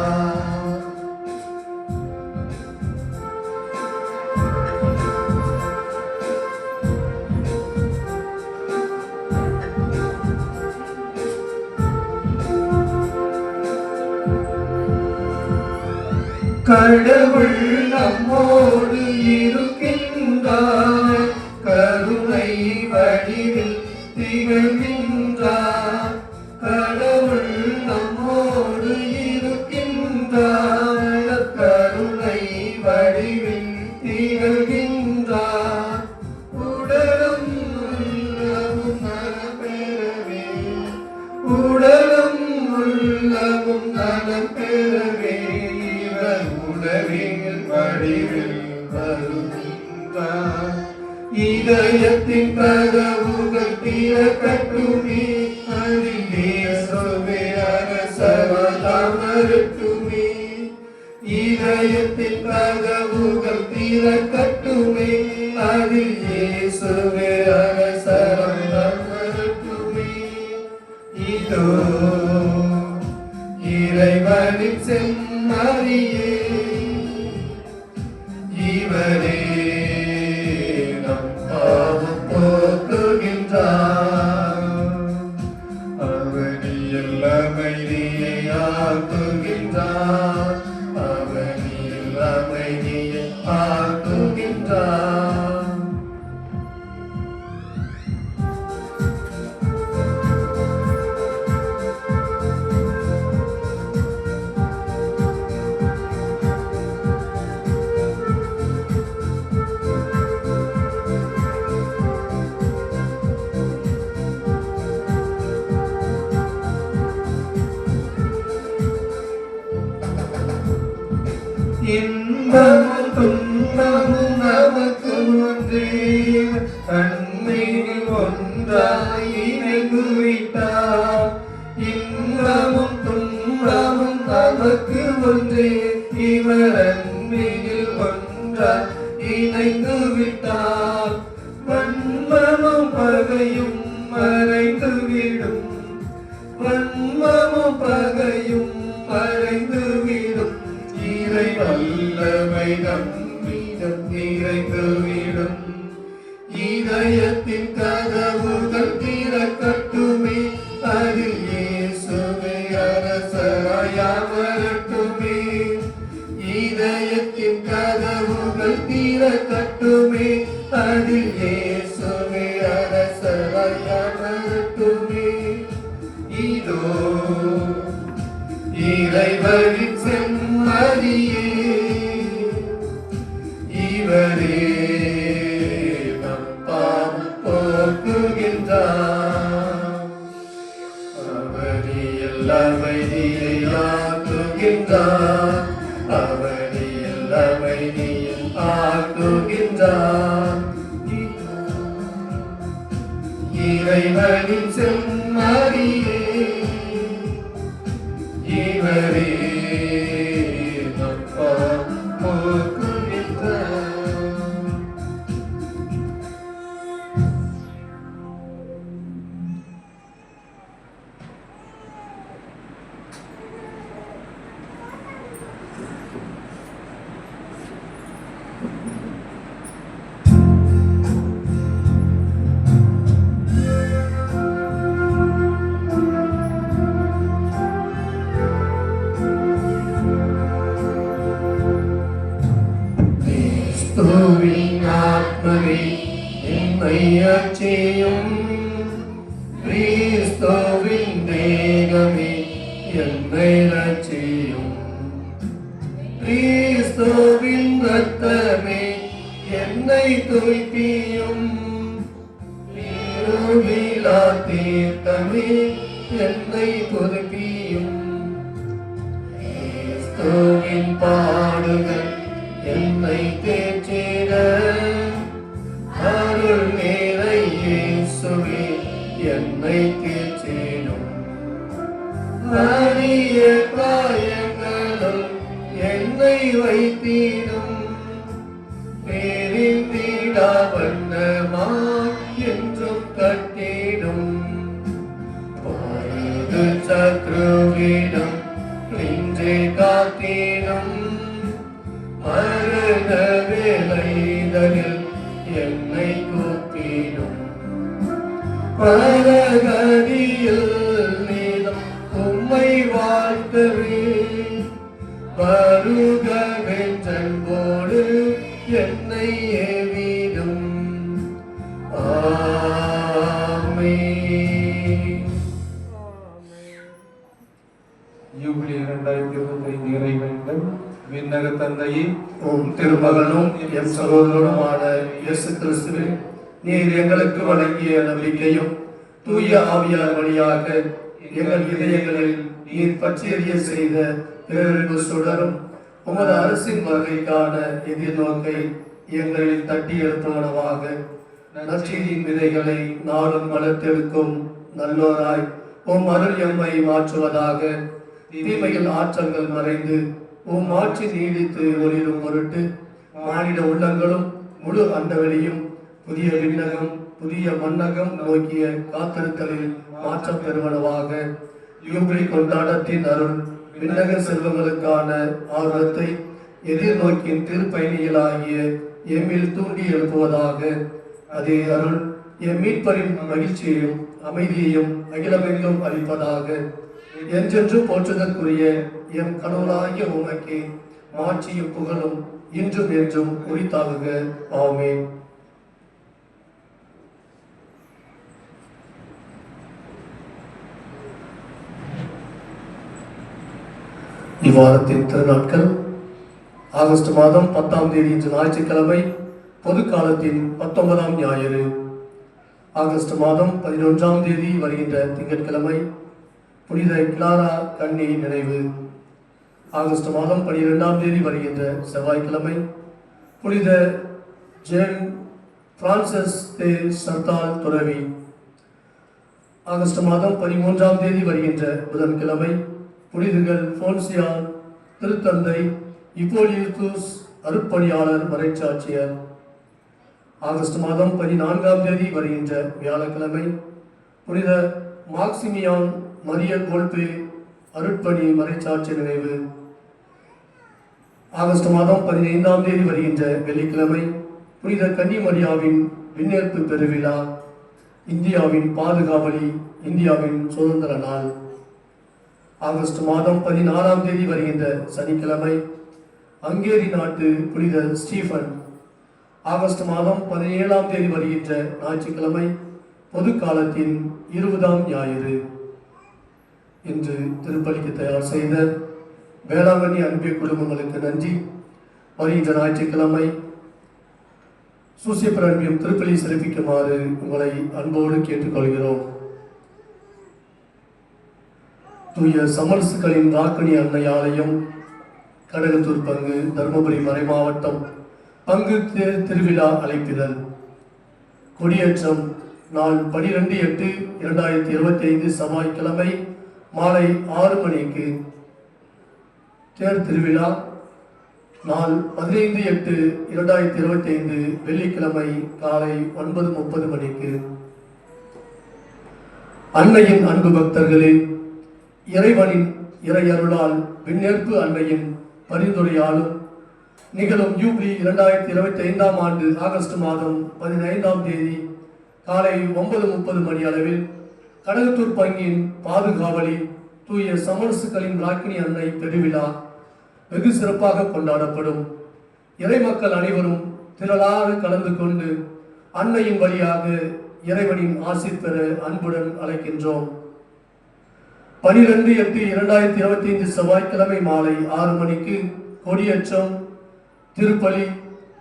Speaker 5: கடவுள் நம்மோடு இருக்கின்றார், கருணை வடிவில் திகழ்கின்றார். கடவுள் நம்மோடு இருக்கின்றார், கருணை வடிவில் திகழ்கின்றார். உடலும் உள்ளமும் நலம் பெறவே, உடலும் உள்ளமும் நலம் பெறவே, இவர் உடலின் வடிவில் வருகின்றார். இதயத்தின் கதவுகள் திறக்கட்டுமே, அதில் இயேசுவே அரசர் அமரட்டுமே. இதயத்தின் கதவுகள் திறக்கட்டுமே, அதில் இயேசுவே அரசர் அமரட்டுமே. இதோ இறைவனின் செம்மறியே, இவரே பாவம் போக்குகின்றார், அவனில் அமைதியை ஆக்குகின்றார், அவனில் அமைதியை ஆக்குகின்றார். இன்பமும் துன்பமும் நமக்கு ஒன்றே, அன்மையில் ஒன்றாய் இணைந்து விட்டார். இன்பமும் துன்பமும் நமக்கு ஒன்றே, இவர் அன்மையில் ஒன்றாய் இணைந்து விட்டார். வன்மமும் பகையும் மறைந்து விடும், வன்மமும் வல்லமை நம்மிடம் நிறைந்துவிடும். இதயத்தின் கதவுகள் திறக்கட்டுமே, அதில் இயேசுவே அரசராய் அமரட்டுமே. இதயத்தின் கதவுகள் திறக்கட்டுமே, அதில் இயேசுவே அரசராய் அமரட்டுமே. இதோ இறைவனின் செம்மறியே, இவரே நம் பாவம் போக்குகின்றார். அவரில் அமைதியை ஆக்குகின்றார், அவரில் அமைதியை ஆக்குகின்றார். இறைவனின் செம்மறியே, இவரே நம் பாவம் போக்குகின்றார். கிறிஸ்துவின் ஆத்மவே என்னை அச்சியும், கிறிஸ்துவின் தேகமே என்னை ரட்சியும். கிறிஸ்துவின் இரத்தமே என்னை துய்ப்பியும், திருவிழா தீர்த்தமே என்னை புதுப்பியும். கிறிஸ்துவின் பாடுகள் என்னை தேற்றிட, அருள் நிறை இயேசுவே என்னை தேற்றிடும். அரிய காயங்களுள் என்னை வைத்திடும், பேரிந்திடா வண்ணமா என்றும் கட்டிடும். பாரது சத்ருவிடம் நின்றே காத்திடும், மரண வேளைதனில் என்னை கூப்பிடும். பரகதியில் நீதம் உம்மை வாழ்த்தவே, வருக வென்றன்போடு என்னை ஏவிடும். ஆமென்.
Speaker 1: யூபிலி 2025 இறைவேண்டல். விண்ணக தந்தையே,
Speaker 5: உம் திருமகனும் என் சகோதரனுமான இயேசு கிறிஸ்துவின் நீர் எங்களுக்கு வழங்கிய நம்பிக்கையும் தூய ஆவியார் வழியாக எங்கள் இதயங்களில் நீர் பற்றியறிய செய்த பேரன்பு சுடரும் உமது அரசின் வருகைக்கான எதிர்நோக்கை எங்களில் தட்டி எழுப்புவனவாக நற்செய்தியின் விதைகளை நாடும் வளர்த்தெடுக்கும் நல்லோராய் உம் அருள் எம்மை மாற்றுவதாக. தீமையில் ஆற்றங்கள் மறைந்து உம் ஆட்சி நீடித்து ஒளிரும் பொருட்டு மானிட உள்ளங்களும் முழு அண்டவெளியும் புதிய விண்ணகம் புதிய மன்னகம் நோக்கிய காத்திருத்தலில் மாற்றம் பெறுவனவாக. யூபிலி கொண்டாட்டத்தின் அருள் விண்ணக செல்வங்களுக்கான ஆர்வத்தை எதிர்நோக்கின் திருப்பயணிகளாகிய எம்மில் தூண்டி எழுப்புவதாக. அதே அருள் எம் மீட்பரின் மகிழ்ச்சியையும் அமைதியையும் அகிலமெங்கும் அளிப்பதாக. என்றென்றும் போற்றுதற்குரிய எம் கடவுளாகிய உமக்கே மாட்சியும் புகழும் இன்றும் என்றும் உரித்தாகுக. ஆமென். இவ்வாரத்தின் திருநாட்கள் ஆகஸ்ட் மாதம் 10ஆம் தேதி இன்று ஞாயிற்றுக்கிழமை, பொது காலத்தின் 19ஆம் ஞாயிறு. ஆகஸ்ட் மாதம் 11ஆம் தேதி வருகின்ற திங்கட்கிழமை புனித கிளாரா கன்னி நினைவு. ஆகஸ்ட் மாதம் 12ஆம் தேதி வருகின்ற செவ்வாய்க்கிழமை புனித ஜேன் பிரான்சிஸ் தே சர்தால் துறவி. ஆகஸ்ட் மாதம் 13ஆம் தேதி வருகின்ற புதன்கிழமை புனிதர்கள் போன்சியா திருத்தந்தை இப்போலியூஸ் அருட்பணியாளர் மறைச்சாட்சியர். ஆகஸ்ட் மாதம் 14ஆம் தேதி வருகின்ற வியாழக்கிழமை புனித மாக்சிமியான் மரிய கோல்பே அருட்பணி மறைச்சாட்சி நினைவு. ஆகஸ்ட் மாதம் 15ஆம் தேதி வருகின்ற வெள்ளிக்கிழமை புனித கன்னிமரியாவின் விண்ணேற்பு பெருவிழா. இந்தியாவின் பாதுகாவலி, இந்தியாவின் சுதந்திர நாள். ஆகஸ்ட் மாதம் 16ஆம் தேதி வருகின்ற சனிக்கிழமை ஹங்கேரி நாட்டு புனித ஸ்டீஃபன். ஆகஸ்ட் மாதம் 17ஆம் தேதி வருகின்ற ஞாயிற்றுக்கிழமை பொது காலத்தின் 20ஆம் ஞாயிறு. இன்று திருப்பலிக்கு தயார் செய்த வேளாங்கண்ணி அன்பிய குடும்பங்களுக்கு நன்றி. வருகின்ற ஞாயிற்றுக்கிழமை சூசியப்பர் அன்பியும் திருப்பலி சிறப்பிக்குமாறு உங்களை அன்போடு கேட்டுக்கொள்கிறோம். தூய சமரசுகளின் ராக்கணி அன்னை ஆலயம், கடகத்தூர் பங்கு, தருமபுரி மறைமாவட்டம் பங்கு திருவிழா அழைப்பிதழ். கொடியேற்றம் நாள் 12/8/2025 செவ்வாய்க்கிழமை மாலை 6 மணிக்கு. தேர் திருவிழா நாள் 15/8/2025 வெள்ளிக்கிழமை காலை 9:30 மணிக்கு. அன்னையின் அன்பு பக்தர்களே, இறைவனின் இறையருளால் விண்ணேற்பு அன்னையின் பரிந்துரையாலும் நிகழும் யூபிலி 2025ஆம் ஆண்டு ஆகஸ்ட் மாதம் 15ஆம் தேதி காலை 9:30 மணி அளவில் கடகத்தூர் பங்கின் பாதுகாவலி தூய சமரசுகளின் ராக்கினி அன்னை பெருவிழா வெகு சிறப்பாக கொண்டாடப்படும். இறைமக்கள் அனைவரும் திரளாக கலந்து கொண்டு அன்னையின் வழியாக இறைவனின் ஆசி பெற அன்புடன் அழைக்கின்றோம். 12/8/2025 செவ்வாய்க்கிழமை மாலை 6 மணிக்கு கொடியேற்றம். திருப்பலி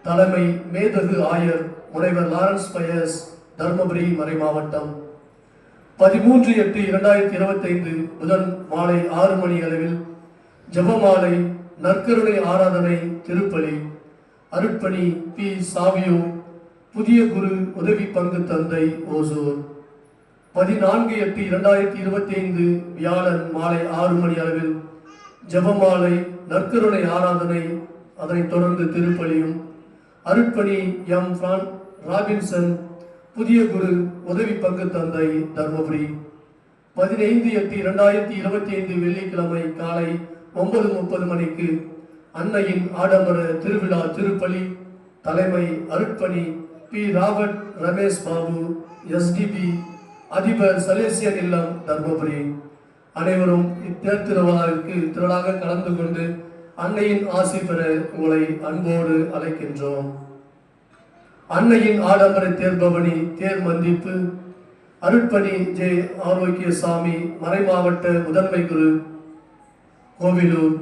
Speaker 5: தலைமை மேதகு ஆயர் முனைவர் லாரன்ஸ் பயஸ், தர்மபுரி மறைமாவட்டம். 13/8/2025 புதன் மாலை 6 மணி அளவில் ஜெபமாலை, நற்கருணை ஆராதனை, திருப்பலி. அருட்பணி பி. சாவியோ, புதிய குரு உதவி பங்கு தந்தை, ஓசூர். 14/8/2025 வியாழன் மாலை 6 மணி அளவில் ஜெபமாலை, நற்கருணை ஆராதனை, அதனைத் தொடர்ந்து திருப்பலியும். அருட்பணி எம். ராபின்சன், புதிய குரு உதவி பங்கு தந்தை, தர்மபுரி. 15/8/2025 வெள்ளிக்கிழமை காலை 9:30 மணிக்கு அன்னையின் ஆடம்பர திருவிழா திருப்பலி. தலைமை அருட்பணி P. Robert Ramesh Babu, SDB, அதிபர் சலேசியன் இல்லம், தர்மபுரி. அனைவரும் இத்தேர் திருவிழாவிற்கு திரளாக கலந்து கொண்டு அன்னையின் ஆசி பெற உங்களை அன்போடு அழைக்கின்றோம். அன்னையின் ஆடம்பர தேர்பவனி தேர் மந்திப்பு. அருட்பணி ஜே. ஆரோக்கியசாமி, மறைமாவட்ட முதன்மை குரு, கோவிலூர்.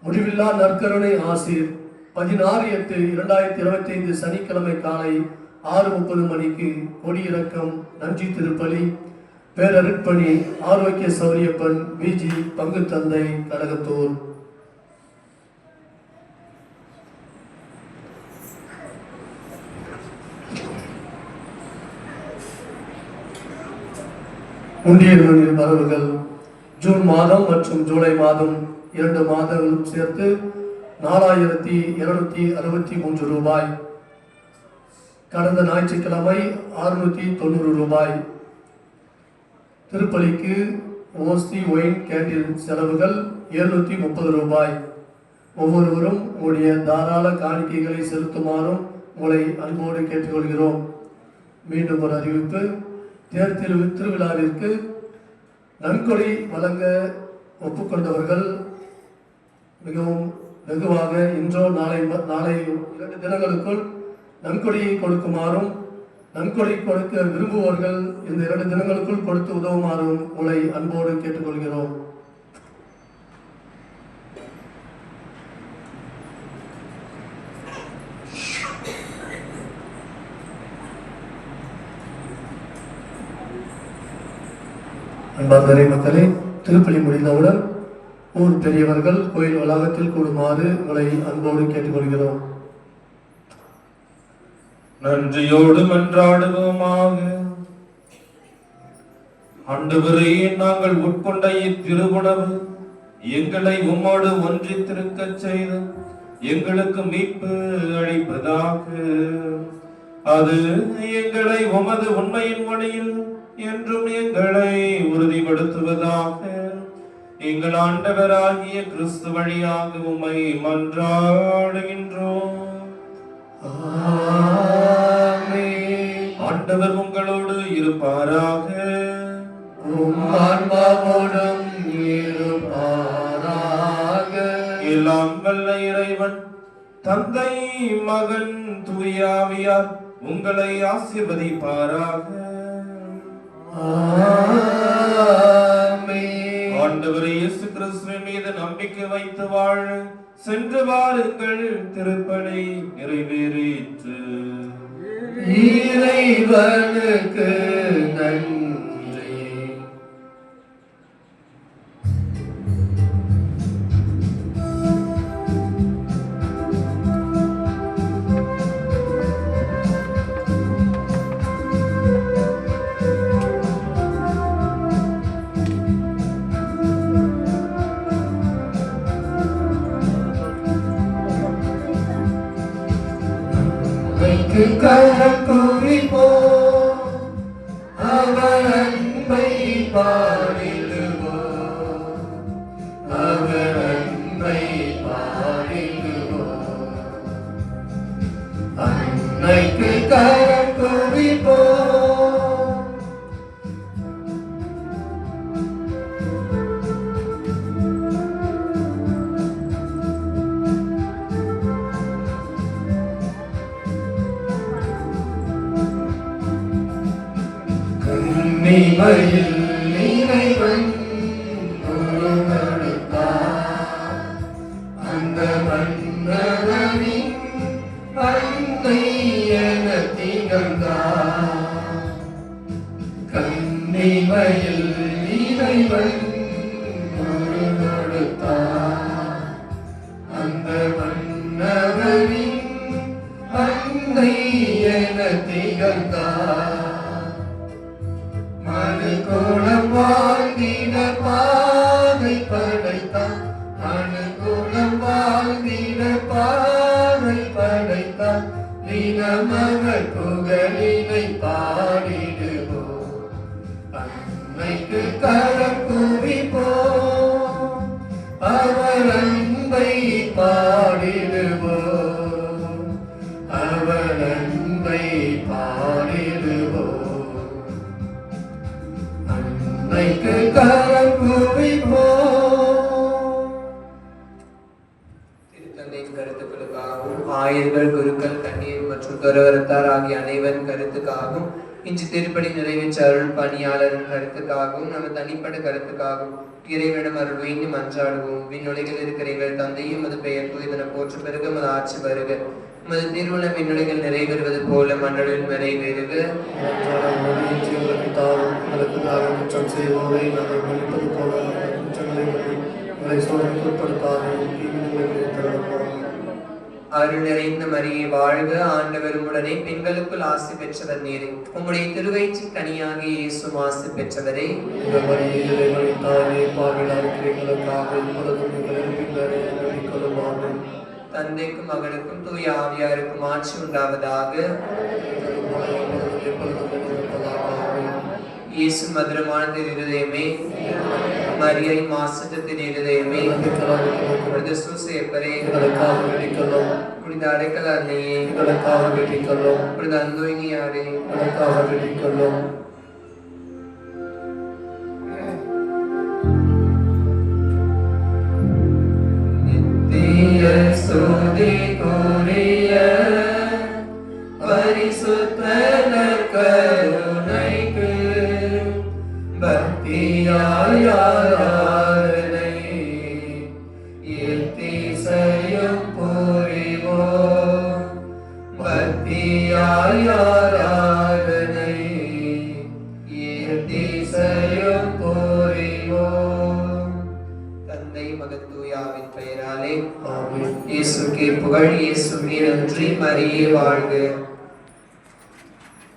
Speaker 5: முடிவில்லா நற்கருணை ஆசிர் 16/8/2025 சனிக்கிழமை காலை 6:30 மணிக்கு கொடியிறக்கம், நன்றி திருப்பலி. பேரருட்பணி ஆரோக்கிய சௌரியப்பன், விஜி, பங்கு தந்தை, கடகத்தூர். உண்டியல்களின் வரவுகள் ஜூன் மாதம் மற்றும் ஜூலை மாதம் 2 மாதங்களும் சேர்த்து 4263 ரூபாய். கடந்த ஞாயிற்றுக்கிழமை 690 ரூபாய். திருப்பலிக்கு ஓஸ்தி ஒயின் கேண்டீன் செலவுகள் 730 ரூபாய். ஒவ்வொருவரும் உங்களுடைய தாராள காணிக்கைகளை செலுத்துமாறும் உங்களை அன்போடு கேட்டுக்கொள்கிறோம். மீண்டும் ஒரு அறிவிப்பு. தேர் திருவிழாவிற்கு நன்கொடை வழங்க ஒப்புக்கொண்டவர்கள் மிகவும் வெகுவாக இன்றோ நாளை 2 தினங்களுக்குள் நன்கொடையை கொடுக்குமாறும், நன்கொடை கொடுக்க விரும்புவர்கள் இந்த 2 தினங்களுக்குள் கொடுத்து உதவுமாறும் உங்களை அன்போடு கேட்டுக்கொள்கிறோம். அன்பார்ந்த மக்களே, திருப்பலி முடிந்தவுடன் ஊர் பெரியவர்கள் கோயில் வளாகத்தில் கூடுமாறு உங்களை அன்போடு கேட்டுக்கொள்கிறோம்.
Speaker 3: நன்றியோடு மன்றாடுவோமாக. ஆண்டவரே, நாங்கள் உட்கொண்ட இத்திருவுணவு எங்களை உம்மோடு ஒன்றித்திருக்கச் செய்து எங்களுக்கு மீட்பு அளிப்பதாக. அது எங்களை உமது உண்மையின் வழியில் என்றும் எங்களை உறுதிப்படுத்துவதாக. எங்கள் ஆண்டவராகிய கிறிஸ்து வழியாக உம்மை மன்றாடுகின்றோம்.
Speaker 5: ஆமென்.
Speaker 3: ஆண்டவர் உங்களோடு இருப்பாராக.
Speaker 5: உம் ஆன்மாவோடும் இருப்பாராக.
Speaker 3: எல்லாம் வல்ல இறைவன் தந்தை, மகன், தூய ஆவியார் உங்களை ஆசீர்வதிப்பாராக.
Speaker 5: ஆமென்.
Speaker 3: ஆண்டவர் இயேசு கிறிஸ்துவின் மீது நம்பிக்கை வைத்து வாழ சென்று வாருங்கள். திருப்பலி நிறைவேறிற்று.
Speaker 5: இறைவனுக்கு நன்றி. கரம் குவிப்போம், அவர் அன்பை பாடிடுவோம், அவர் அன்பை பாடிடுவோம். அன்னைக்கு கரம் குவிப்போம். கன்னிமையில் இறைவன் உருவெடுத்தார். அந்த மன்னவனின் அன்னை என திகழ்ந்தார். கன்னிமையில் இறைவன் உருவெடுத்தார். அந்த மன்னவனின் அன்னை என திகழ்ந்தார். மனுக்குலம் வாழ்ந்திட பாதை படைத்தான். மனுக்குலம் வாழ்ந்திட பாதை படைத்தான். தினமவர் புகழினை பாடிடுவோம், அன்னைக்கு கரம் குவிப்போம், அவர் அன்பை பாடிடுவோம், அவர் அன்பை பாடிடுவோம். அன்னைக்கு கரம் குவிப்போம்.
Speaker 1: திருத்தந்தையின் கருத்துக்களுக்காகவும் ஆயர்கள், குருக்கள், கண்ணீர் மற்றும் துறவரத்தார் ஆகிய அனைவரின் கருத்துக்காகவும் இன்று திருப்பலி நிறைவேற்ற அருள் பணியாளரின் கருத்துக்காகவும் நம்ம தனிப்பட்ட கருத்துக்காகவும் இறைவனிடம் அருள் வேண்டி மன்றாடுவோம். விண்ணுலகில் இருக்கிற எங்கள் தந்தையும் அது பெயர் தூயதென போற்ற பிறகு மது ஆட்சி வருக. உமது திருவுள்ள விண்ணுலகில் நிறைவேறுவது போல மண்டலில் நிறைவேறுக.
Speaker 5: குற்றம் செய்வோரை நாங்கள் மன்னிப்பது போல குற்றங்களை எங்களை சோதனைக்கு உட்படுத்தாதேயும் தீமைகளை தருவோம்.
Speaker 1: அருள் நிறைந்த மரியே வாழ்க, ஆண்டவர் உடனே பெண்களுக்குள் ஆசி பெற்றவர் நீரே. உம்முடைய திருவயிற்றின் கனியாக இயேசுவும் ஆசி பெற்றவரே.
Speaker 5: இந்த மரியே இறைவனின் தாயே, பாவிகளாக இருக்கிற எங்களுக்காக இப்பொழுதும் எங்கள் பின்னரே வேண்டிக் கொள்ளுமாறு.
Speaker 1: தந்தைக்கும் மகனுக்கும் தூய ஆவியாருக்கும் ஆட்சி உண்டாவதாக. இயேசு மதுரமான திரு இருதயமே, மரியை மாசற்ற திரு இருதயமே, புனித சூசையப்பரே, புனித அடைக்கல அன்னையே, புனித அந்தோனியாரே, நித்திய ஸ்துதிக்குரிய பரிசுத்த நற்கருணைக்கு பக்தியாய் ஆராதனை எத்திசையும் புரிவோம். பக்தியாய் ஆராதனை எத்திசையும் புரிவோம். தந்தை, மகன், தூயாவின் பெயராலே இயேசுக்கே புகழ். இயேசுவே நன்றி. மரியே வாழ்க.